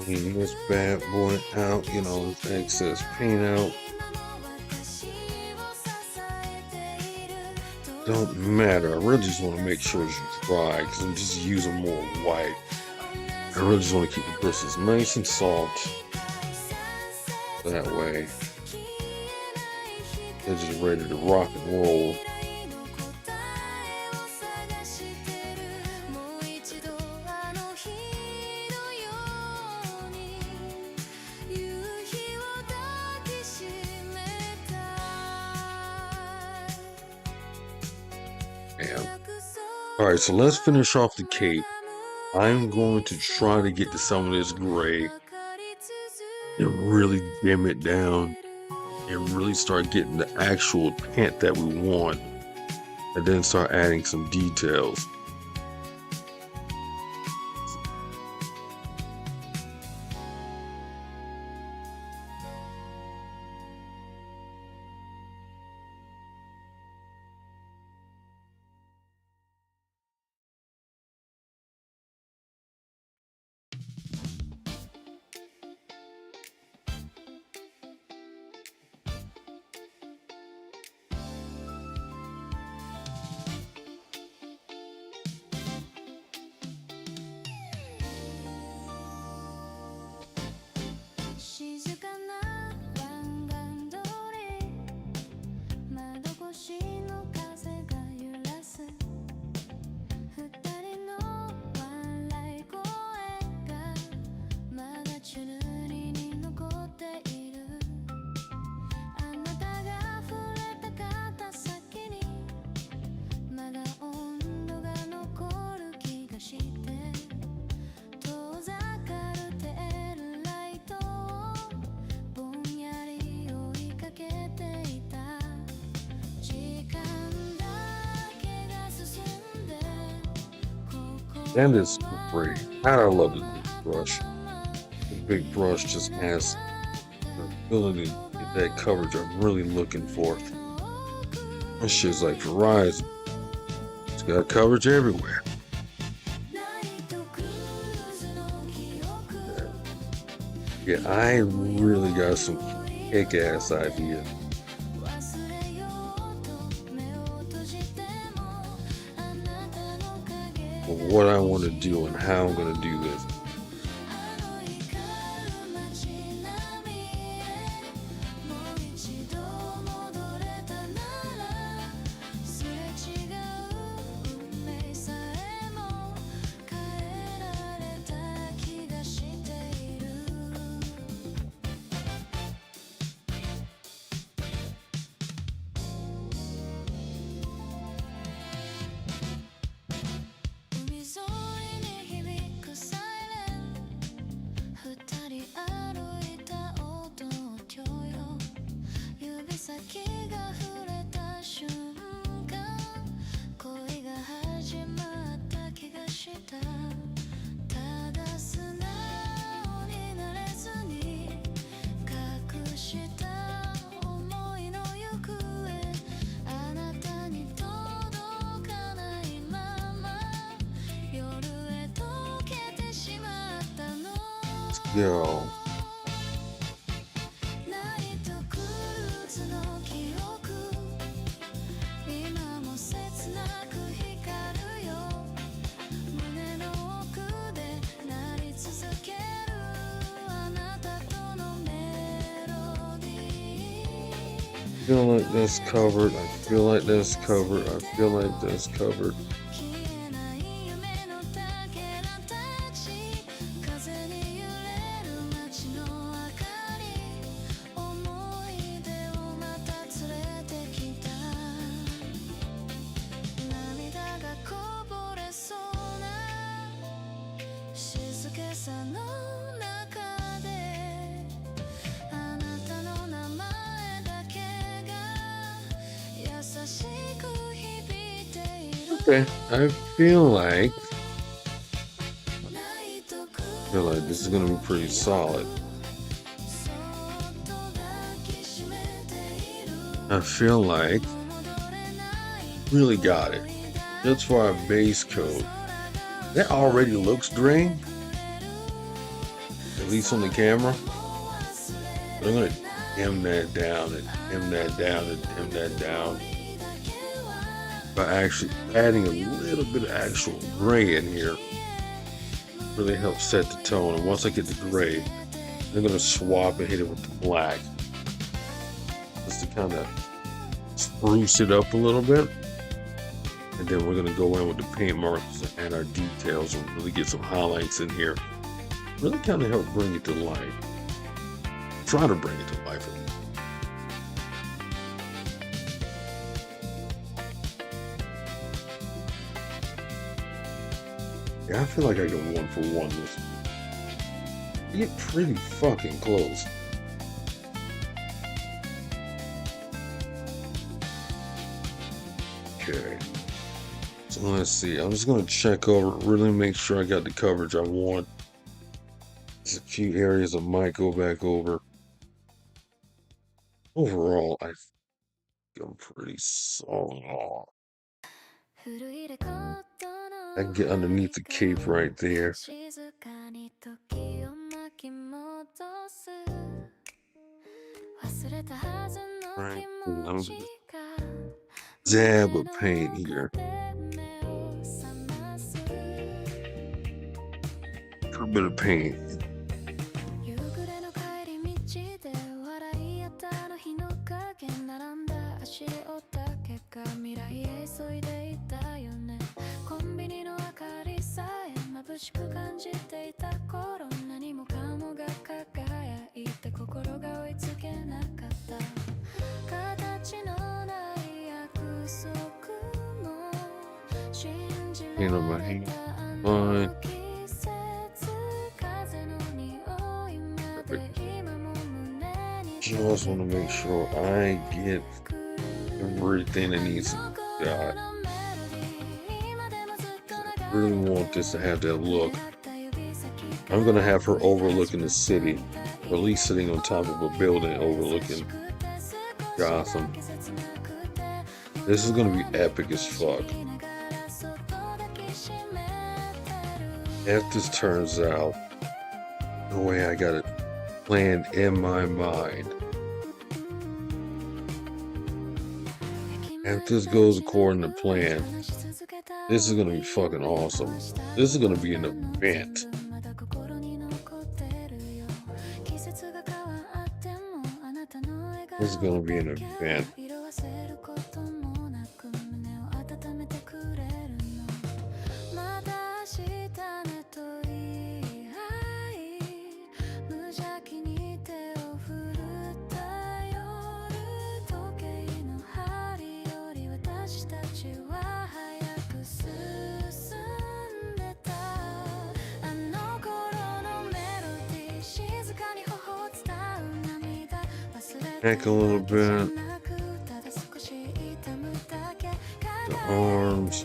Clean this bad boy out, you know, excess paint out. Don't matter. I really just want to make sure it's dry because I'm just using more white. I really just want to keep the bristles nice and soft. That way, they're just ready to rock and roll. All right, so let's finish off the cape. I'm going to try to get to some of this gray and really dim it down and really start getting the actual tint that we want, and then start adding some details. And it's great. God, I love this big brush. The big brush just has the ability to get that coverage I'm really looking for. This shit's like Verizon. It's got coverage everywhere. Yeah, I really got some kick-ass ideas. What I want to do and how I'm going to do this. Go. I feel like that's covered. I feel like that's covered. I feel like that's covered. Okay, I feel like this is gonna be pretty solid. I feel like really got it. That's for our base coat. That already looks gray, at least on the camera. But I'm gonna dim that down and dim that down and dim that down by actually adding a little bit of actual gray in here. Really helps set the tone. And once I get the gray, I'm gonna swap and hit it with the black just to kind of spruce it up a little bit. And then we're gonna go in with the paint markers and add our details and really get some highlights in here. Really kind of help bring it to life. Try to bring it to life. Yeah, I feel like I can one for one this. Get pretty fucking close. Okay. So let's see. I'm just gonna check over, really make sure I got the coverage I want. There's a few areas I might go back over. Overall, I think I'm pretty solid. I can get underneath the cape right there. Right. And I'm gonna dab of paint here. A bit of paint. Paint on my hand. Fine. Perfect. Just want to make sure I get everything that needs to be got. I really want this to have that look. I'm gonna have her overlooking the city, or at least sitting on top of a building overlooking Gotham. This is gonna be epic as fuck. If this turns out the way I got it planned in my mind, if this goes according to plan, this is gonna be fucking awesome. This is gonna be an event. This is gonna be an event. Neck a little bit. The arms.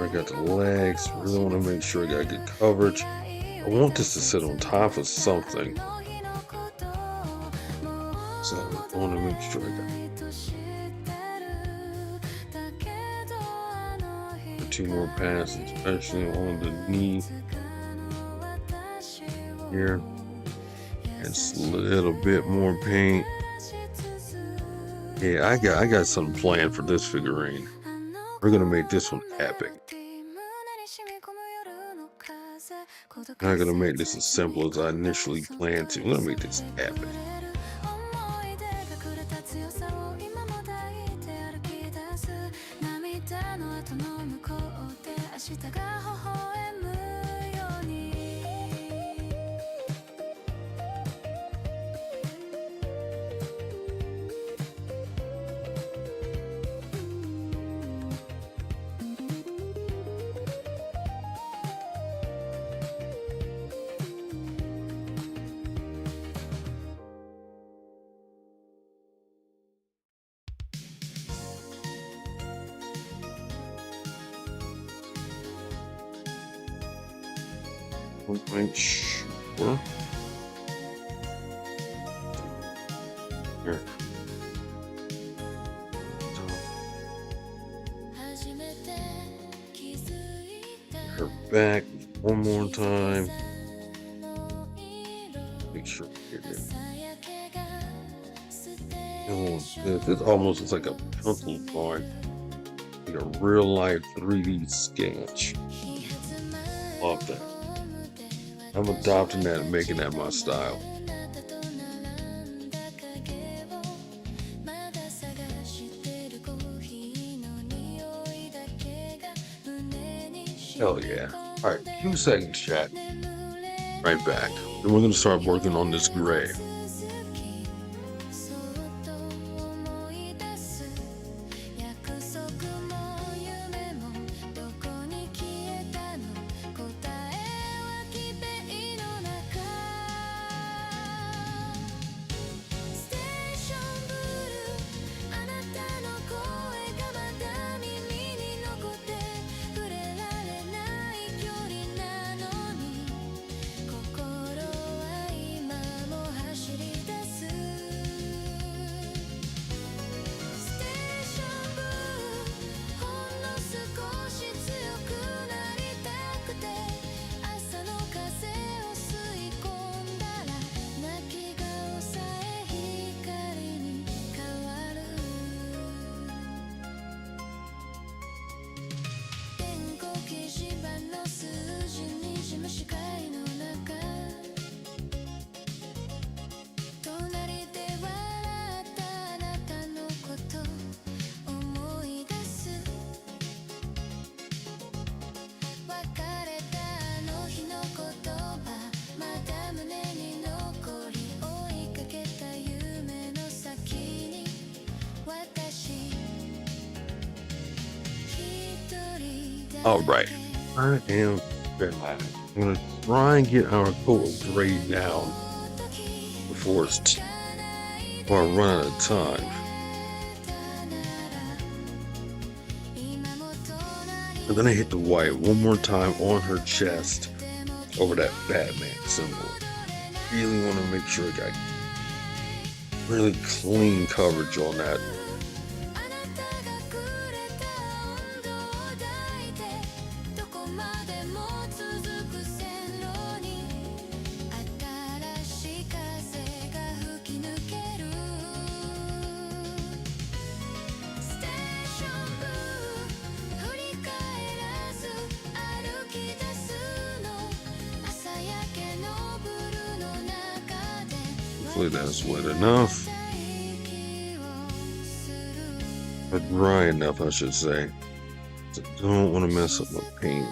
I got the legs. Really want to make sure I got good coverage. I want this to sit on top of something. So I want to make sure I got 2 more passes, especially on the knee here. It's a little bit more paint. Yeah, I got something planned for this figurine. We're gonna make this one epic. I'm not gonna make this as simple as I initially planned to. I'm gonna make this epic. Make sure. Here. Her back one more time. Make sure we get it. Oh, this almost looks like a pencil drawing, like a real life 3D sketch. Love that. I'm adopting that and making that my style. Hell yeah. Alright, few seconds, chat. Right back. Then we're gonna start working on this gray. All right, I am back. I'm gonna try and get our coat of gray down before before I run out of time. I'm gonna hit the white one more time on her chest over that Batman symbol. Really want to make sure I got really clean coverage on that. Hopefully that's wet enough. Or dry enough, I should say. So I don't want to mess up my paint.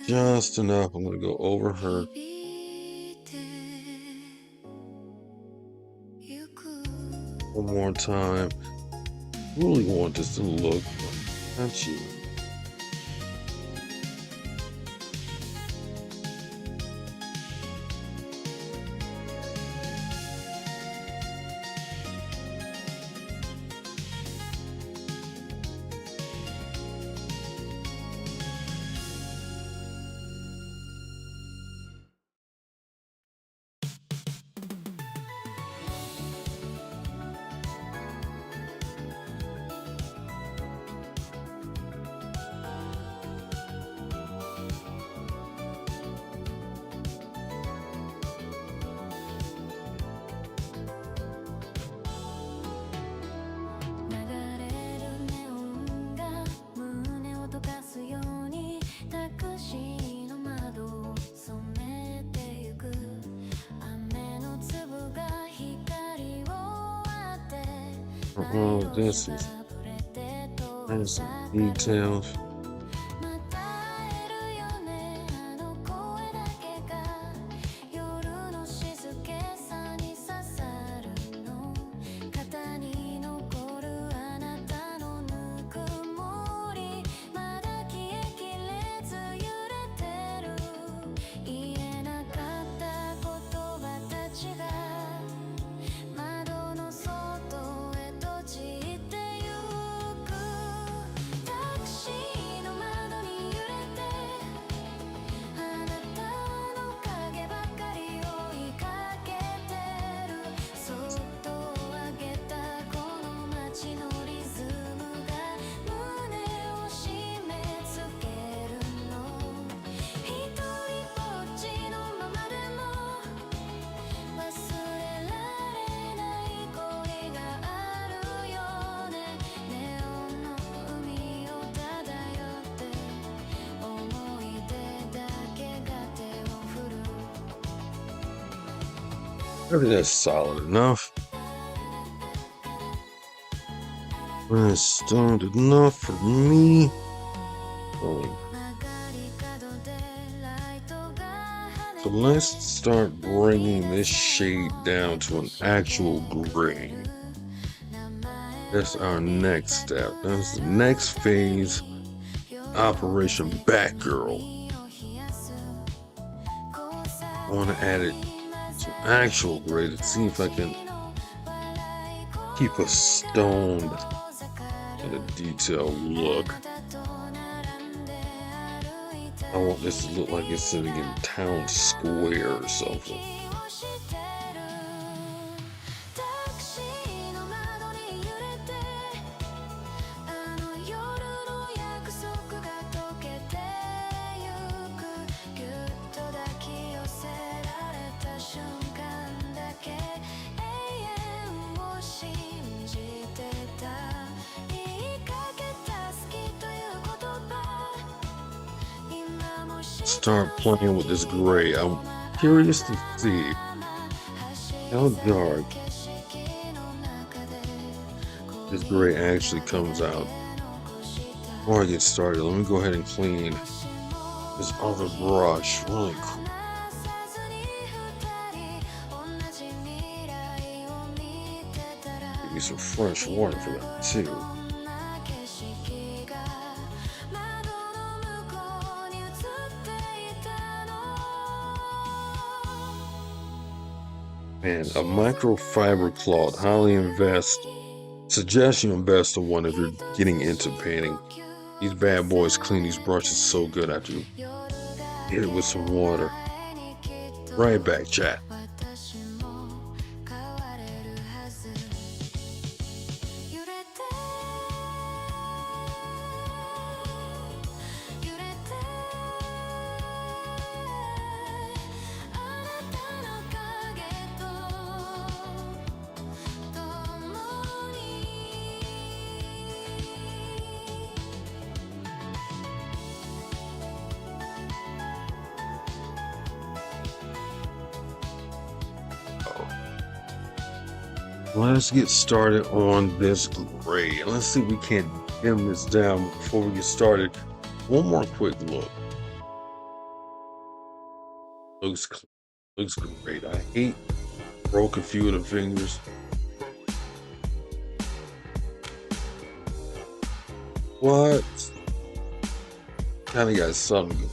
Just enough. I'm going to go over her. One more time. Really want this to look like you. Oh, this is there's some details. I think that's solid enough. That's stoned enough for me. So let's start bringing this shade down to an actual gray. That's our next step. That's the next phase. Operation Batgirl. I want to add it to actual gray to see if I can keep a stoned and a detailed look. I want this to look like it's sitting in town square or something. Start playing with this gray. I'm curious to see how dark this gray actually comes out. Before I get started, let me go ahead and clean this other brush really quick. me some fresh water for that too. Man, a microfiber cloth, highly suggest you invest in one if you're getting into painting. These bad boys clean these brushes so good after you hit it with some water. Right back, chat. Let's get started on this gray. And let's see if we can dim this down before we get started. One more quick look. Looks great. I hate broke a few of the fingers. What? Kind of got something good.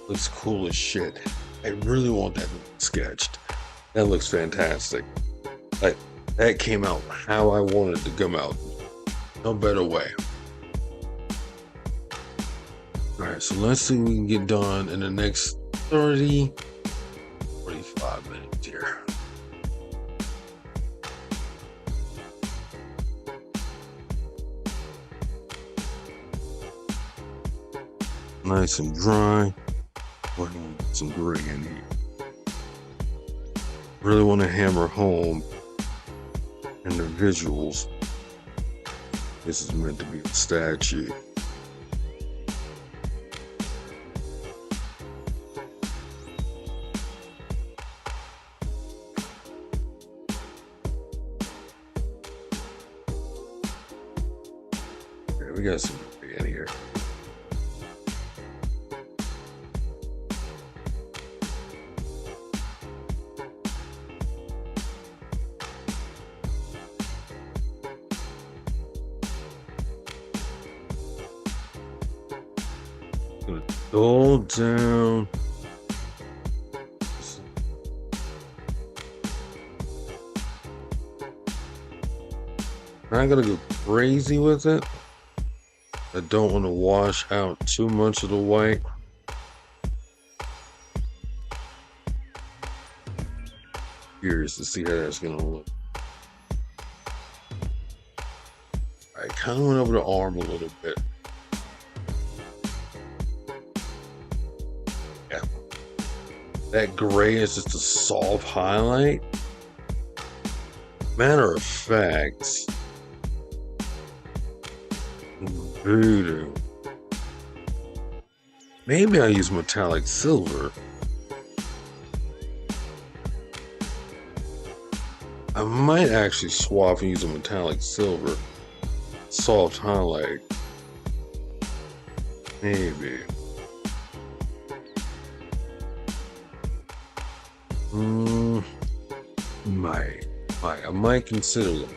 Looks cool as shit. I really want that sketched. That looks fantastic. Like, that came out how I wanted it to come out. No better way. Alright, so let's see what we can get done in the next 45 minutes here. Nice and dry. We're gonna get some gray in here. Really want to hammer home in the visuals. This is meant to be a statue. Okay, we got some gray in here. Gonna dull down. I'm not gonna go crazy with it. I don't want to wash out too much of the white. Curious to see how that's gonna look. I kind of went over the arm a little bit. Yeah. That gray is just a soft highlight. Matter of fact, voodoo. Maybe I use metallic silver. I might actually swap and use a metallic silver. Soft highlight. Maybe. I might consider them.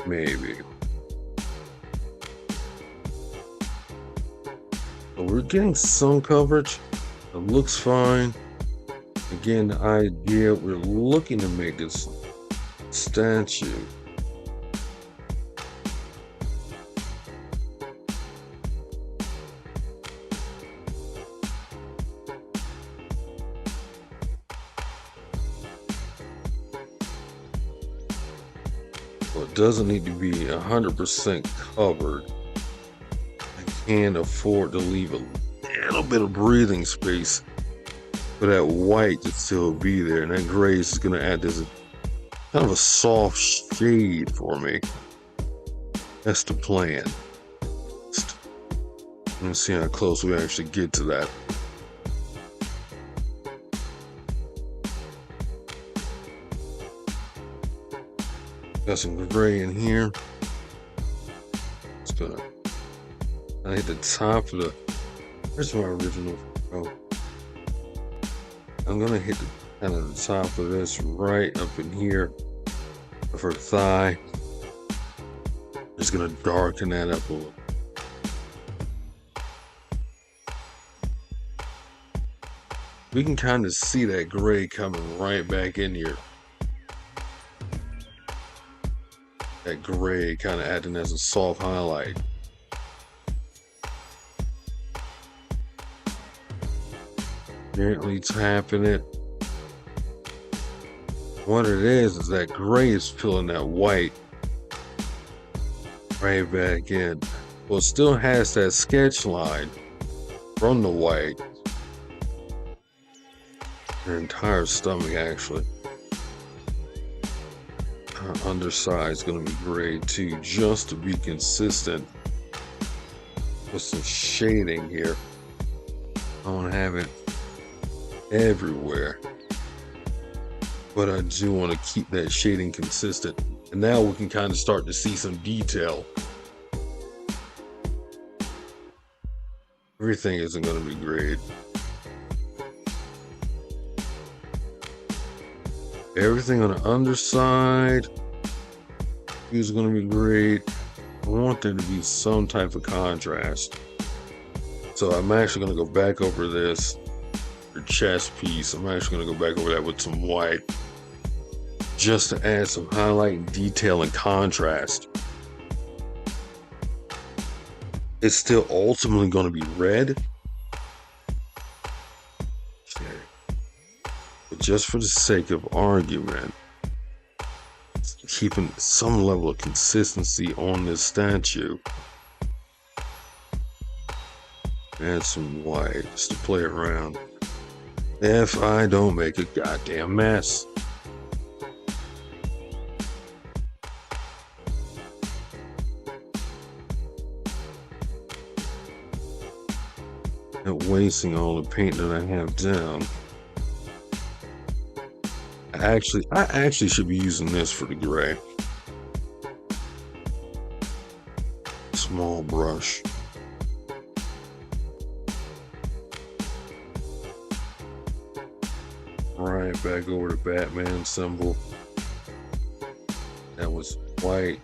Maybe. But we're getting some coverage. It looks fine. Again, the idea, we're looking to make this statue. So it doesn't need to be 100% covered. I can afford to leave a little bit of breathing space for that white to still be there, and that gray is going to add this kind of a soft shade for me. That's the plan. Let's see how close we actually get to that. Got some gray in here. It's gonna, I hit the top of the Here's my original photo. I'm gonna hit the kind of the top of this right up in here of her thigh. Just gonna darken that up a little. We can kind of see that gray coming right back in here. That gray kind of acting as a soft highlight. Gently tapping it. What it is that gray is filling that white right back in. Well, it still has that sketch line from the white. Her entire stomach, actually. Her underside is going to be gray too, just to be consistent with some shading here. I don't have it everywhere, but I do want to keep that shading consistent. And now we can kind of start to see some detail. Everything isn't going to be great. Everything on the underside is going to be great. I want there to be some type of contrast. So I'm actually going to go back over this chest piece. I'm actually going to go back over that with some white, just to add some highlight and detail and contrast. It's still ultimately going to be red. Okay. But just for the sake of argument, keeping some level of consistency on this statue, add some white just to play around. If I don't make a goddamn mess. Not wasting all the paint that I have down. I actually should be using this for the gray. Small brush. Right back over the Batman symbol. That was white.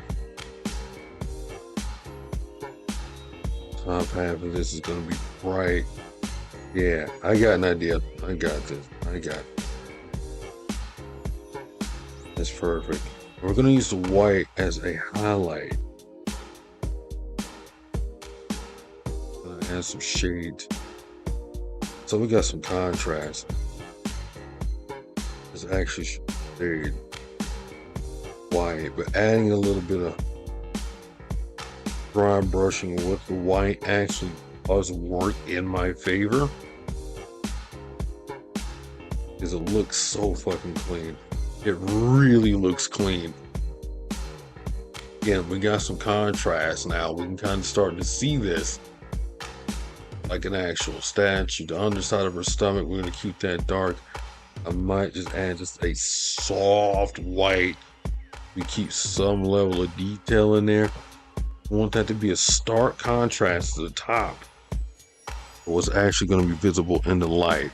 Top half of this is going to be bright. Yeah, I got an idea. I got this. I got it. That's perfect. We're going to use the white as a highlight. Add some shades. So we got some contrast. It's actually shade white, but adding a little bit of dry brushing with the white actually does work in my favor, because it looks so fucking clean. It really looks clean. Again, we got some contrast now. We can kind of start to see this like an actual statue. The underside of her stomach, we're going to keep that dark. I might just add just a soft white. We keep some level of detail in there. I want that to be a stark contrast to the top, what's actually going to be visible in the light.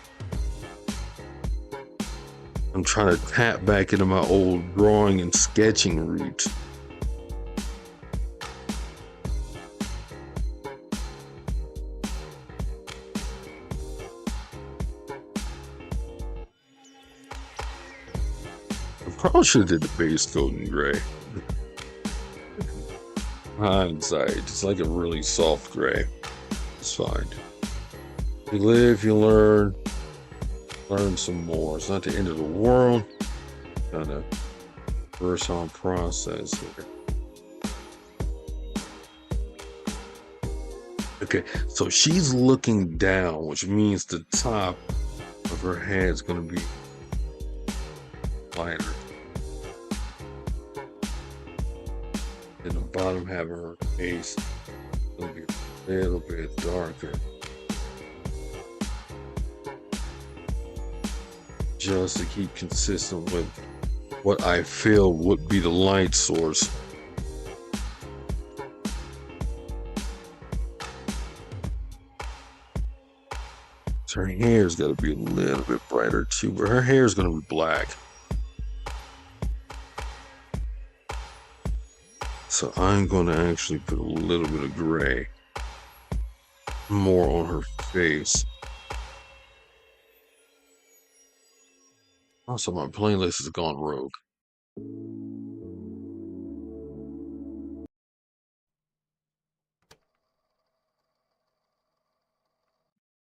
I'm trying to tap back into my old drawing and sketching roots. Probably should have did the base coat in gray. Hindsight, it's like a really soft gray. It's fine. You live, you learn some more. It's not the end of the world. Kind of verse on process here. Okay, so she's looking down, which means the top of her head is going to be lighter. And the bottom half of her face will be a little bit darker. Just to keep consistent with what I feel would be the light source. Her hair's got to be a little bit brighter too, but her hair's going to be black. So I'm going to actually put a little bit of gray more on her face. Also, my playlist has gone rogue.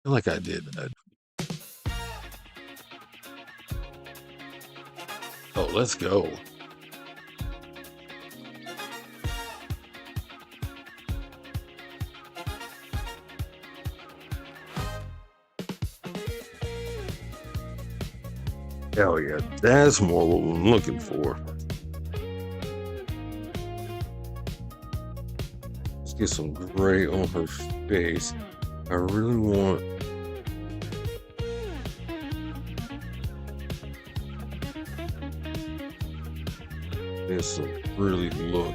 I feel like I did that. Oh, let's go. Hell yeah, that's more what I'm looking for. Let's get some gray on her face. I really want this to really look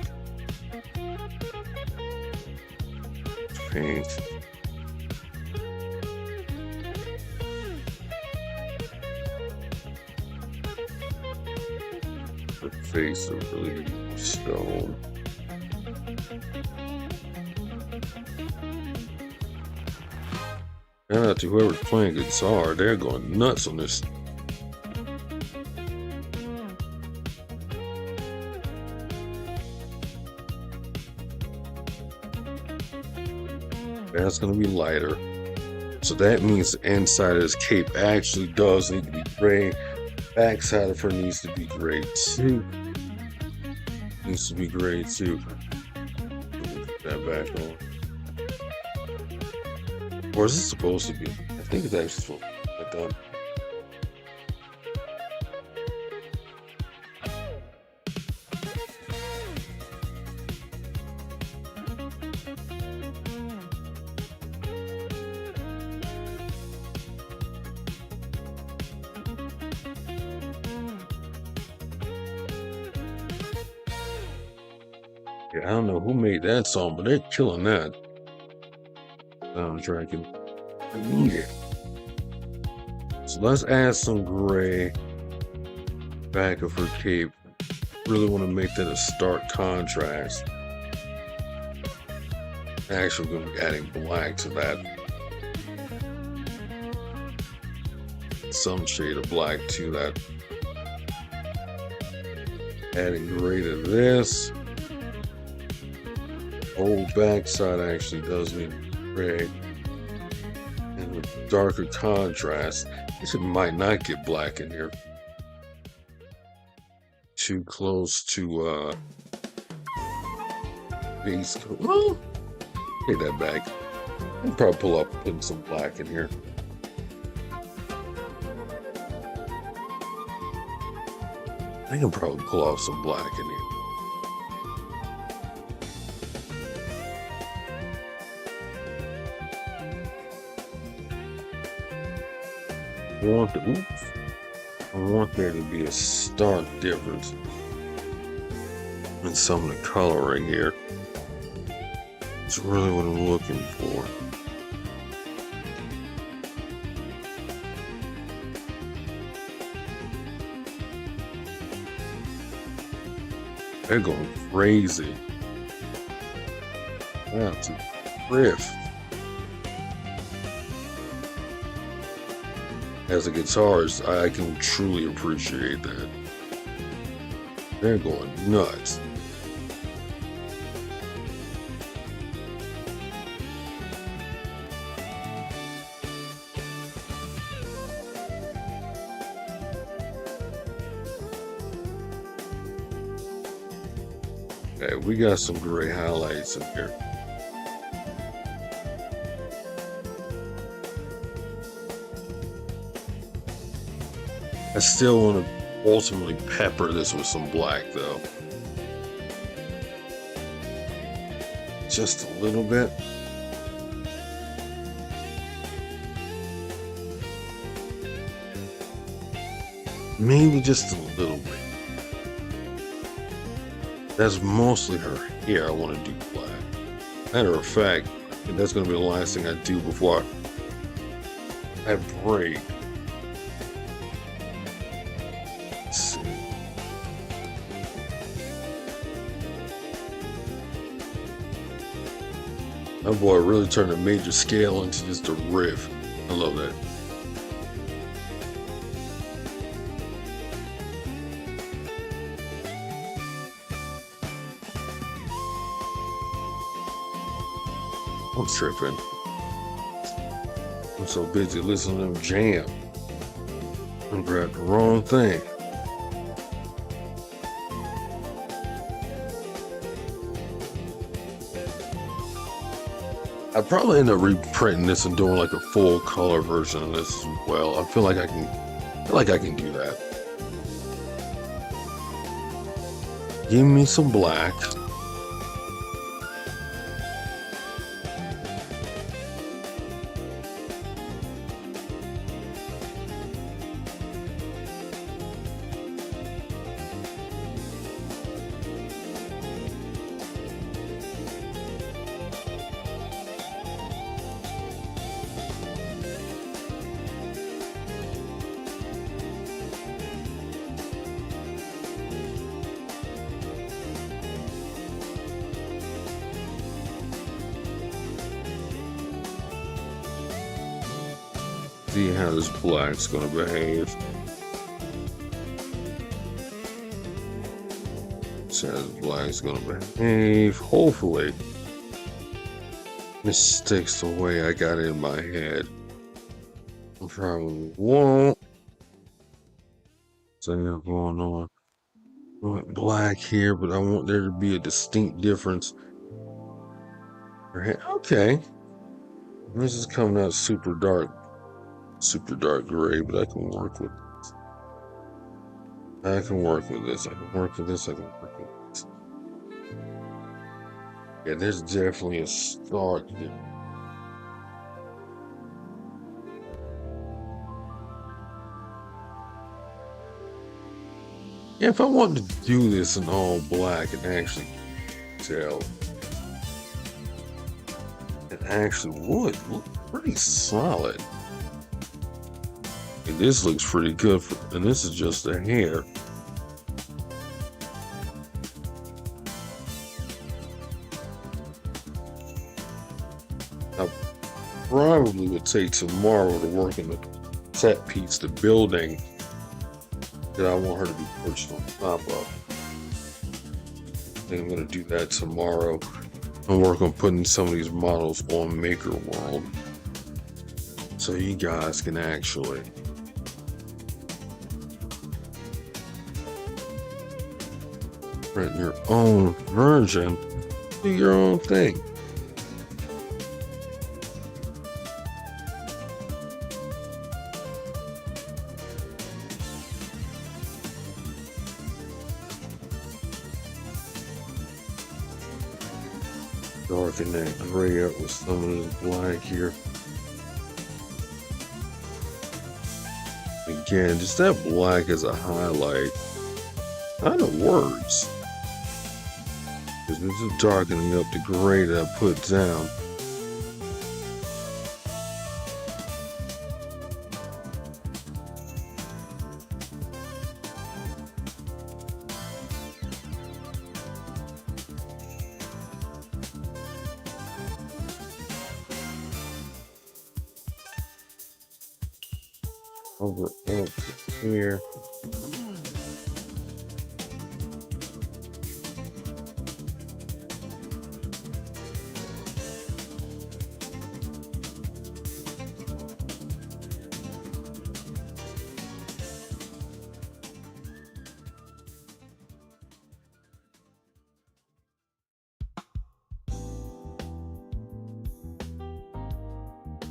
pink. Her face is really stone. Shout out to whoever's playing guitar, they're going nuts on this. That's going to be lighter. So that means the inside of this cape actually does need to be gray. Backside of her needs to be gray too. Needs to be gray too. Put that back on. Or is this supposed to be? I think it's actually supposed to be like that. Yeah, I don't know who made that song, but they're killing that soundtracking. I need it. So let's add some gray back of her cape. Really want to make that a stark contrast. Actually, we're going to be adding black to that. Some shade of black to that. Adding gray to this. Whole backside actually does need gray. And with darker contrast, this might not get black in here. Too close to base coat. Well, take that back. I can probably pull up putting some black in here. I can probably pull off some black in here. I want there to be a stark difference in some of the coloring here. It's really what I'm looking for. They're going crazy. That's a riff. As a guitarist, I can truly appreciate that. They're going nuts. Okay, we got some gray highlights in here. I still want to ultimately pepper this with some black though. Just a little bit. Maybe just a little bit. That's mostly her hair I want to do black. Matter of fact, that's going to be the last thing I do before that break. Let's see. That boy really turned a major scale into just a riff. I love that. I'm tripping. I'm so busy listening to them jam. I grabbed the wrong thing. I'd probably end up reprinting this and doing like a full color version of this as well. I feel like I can do that. Give me some black. See how this black's gonna behave. See how this black's gonna behave. Hopefully, this sticks the way I got it in my head. I probably won't. So I'm going on. I want black here, but I want there to be a distinct difference. Okay. This is coming out super dark gray, but I can work with this. I can work with this. I can work with this. I can work with this. Yeah, there's definitely a stark difference. Yeah, if I wanted to do this in all black and actually tell, it actually would look pretty solid. And this looks pretty good, and this is just a hair. I probably would take tomorrow to work on the set piece, the building that I want her to be perched on top of. I think I'm going to do that tomorrow and work on putting some of these models on Maker World so you guys can actually print your own version, do your own thing. Darken that gray up with some of this black here. Again, just that black as a highlight kind of works. Because this is darkening up the gray that I put down. Over up here.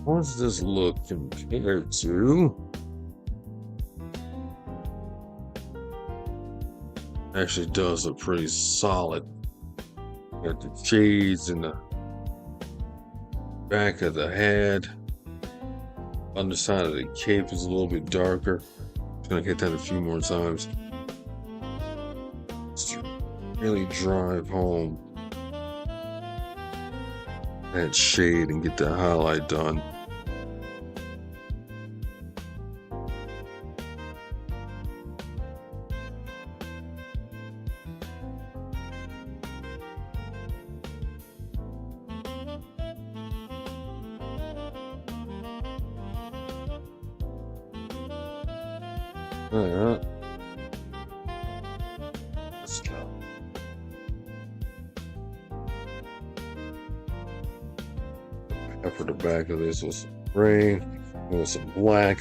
What's this look compared to? Actually does look pretty solid. Got the shades in the back of the head. Underside of the cape is a little bit darker. Just gonna hit that a few more times. Just to really drive home that shade and get that highlight done. Let's go. Pepper the back of this with some gray, with some black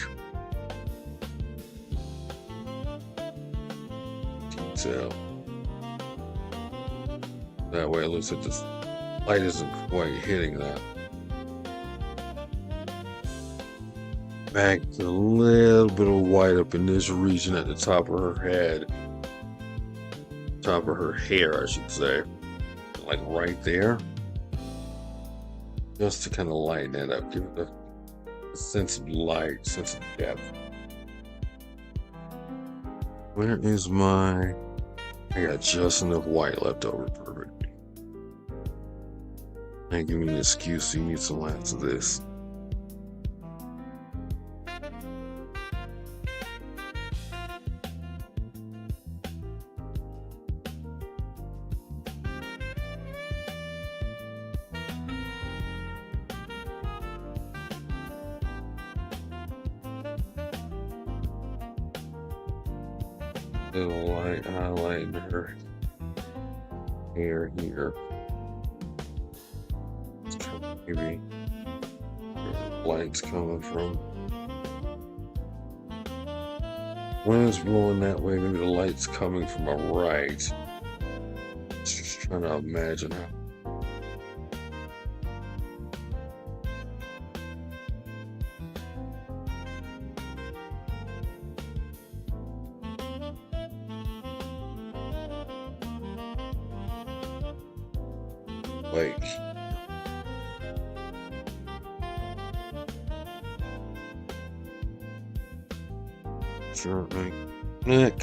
detail. That way it looks like this light isn't quite hitting that. Back to a little bit of white up in this region at the top of her head. Top of her hair, I should say. Like right there. Just to kind of lighten it up, give it a sense of light, sense of depth. Where is my... I got just enough white left over. Perfect. And give me an excuse, so you need some lots of this. Little light highlight in her hair here. It's kind of maybe where the light's coming from. When it's blowing that way, maybe the light's coming from my right. Just trying to imagine how. Like, sure, neck.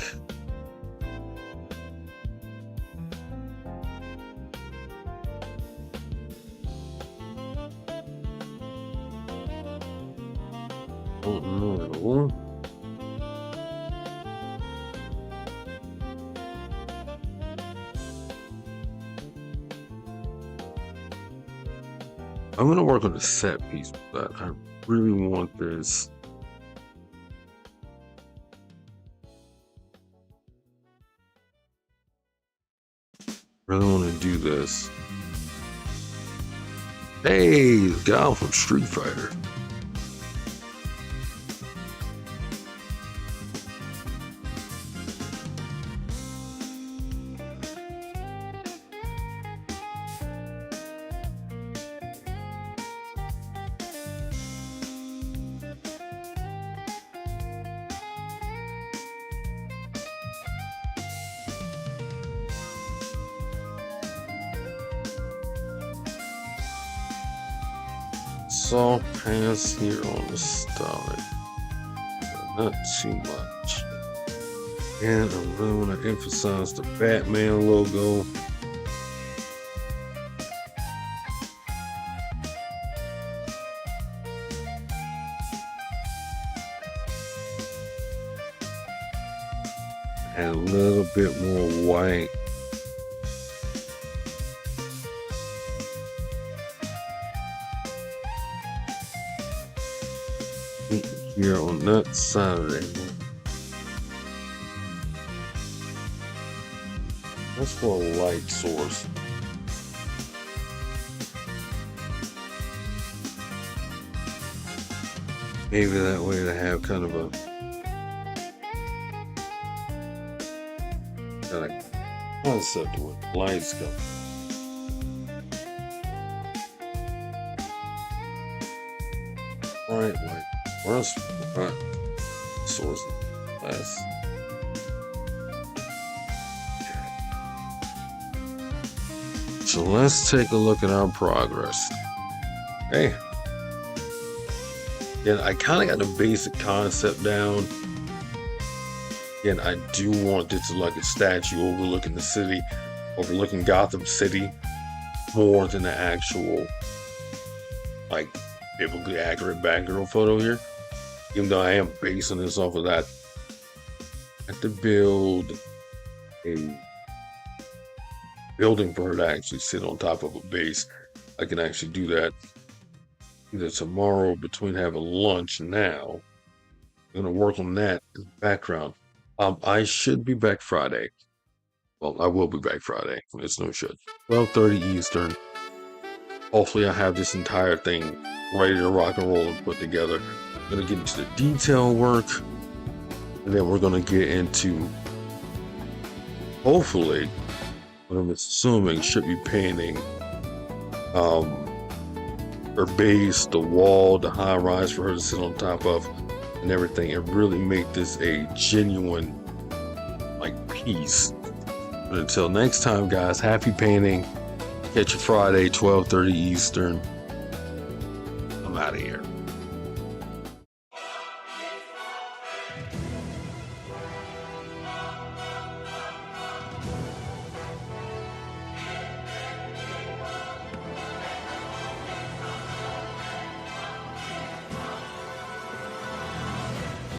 Oh no. I'm gonna work on the set piece with that. I really want this. Really want to do this. Hey, the gal from Street Fighter. Soft pass here on the stomach, but not too much. And I really want to emphasize the Batman logo. And a little bit more white. Here on that side of it. That's for a light source. Maybe that way to have kind of a concept of what lights go. Right, like first, right, source less. So let's take a look at our progress. Hey, yeah, I kind of got the basic concept down. Again, I do want this to like a statue overlooking the city, overlooking Gotham City, more than the actual, like, biblically accurate background photo here. Even though I am basing this off of that. I have to build a building for her to actually sit on top of a base. I can actually do that either tomorrow between having lunch now, I'm gonna work on that in the background. I should be back Friday. Well, I will be back Friday. It's no shit. 12:30 Eastern. Hopefully, I have this entire thing ready to rock and roll and put together. I'm gonna get into the detail work, and then we're gonna get into, hopefully, what I'm assuming should be painting her base, the wall, the high rise for her to sit on top of, and everything, and really make this a genuine like piece. But until next time, guys, happy painting. Catch you Friday, 12:30 Eastern. I'm out of here.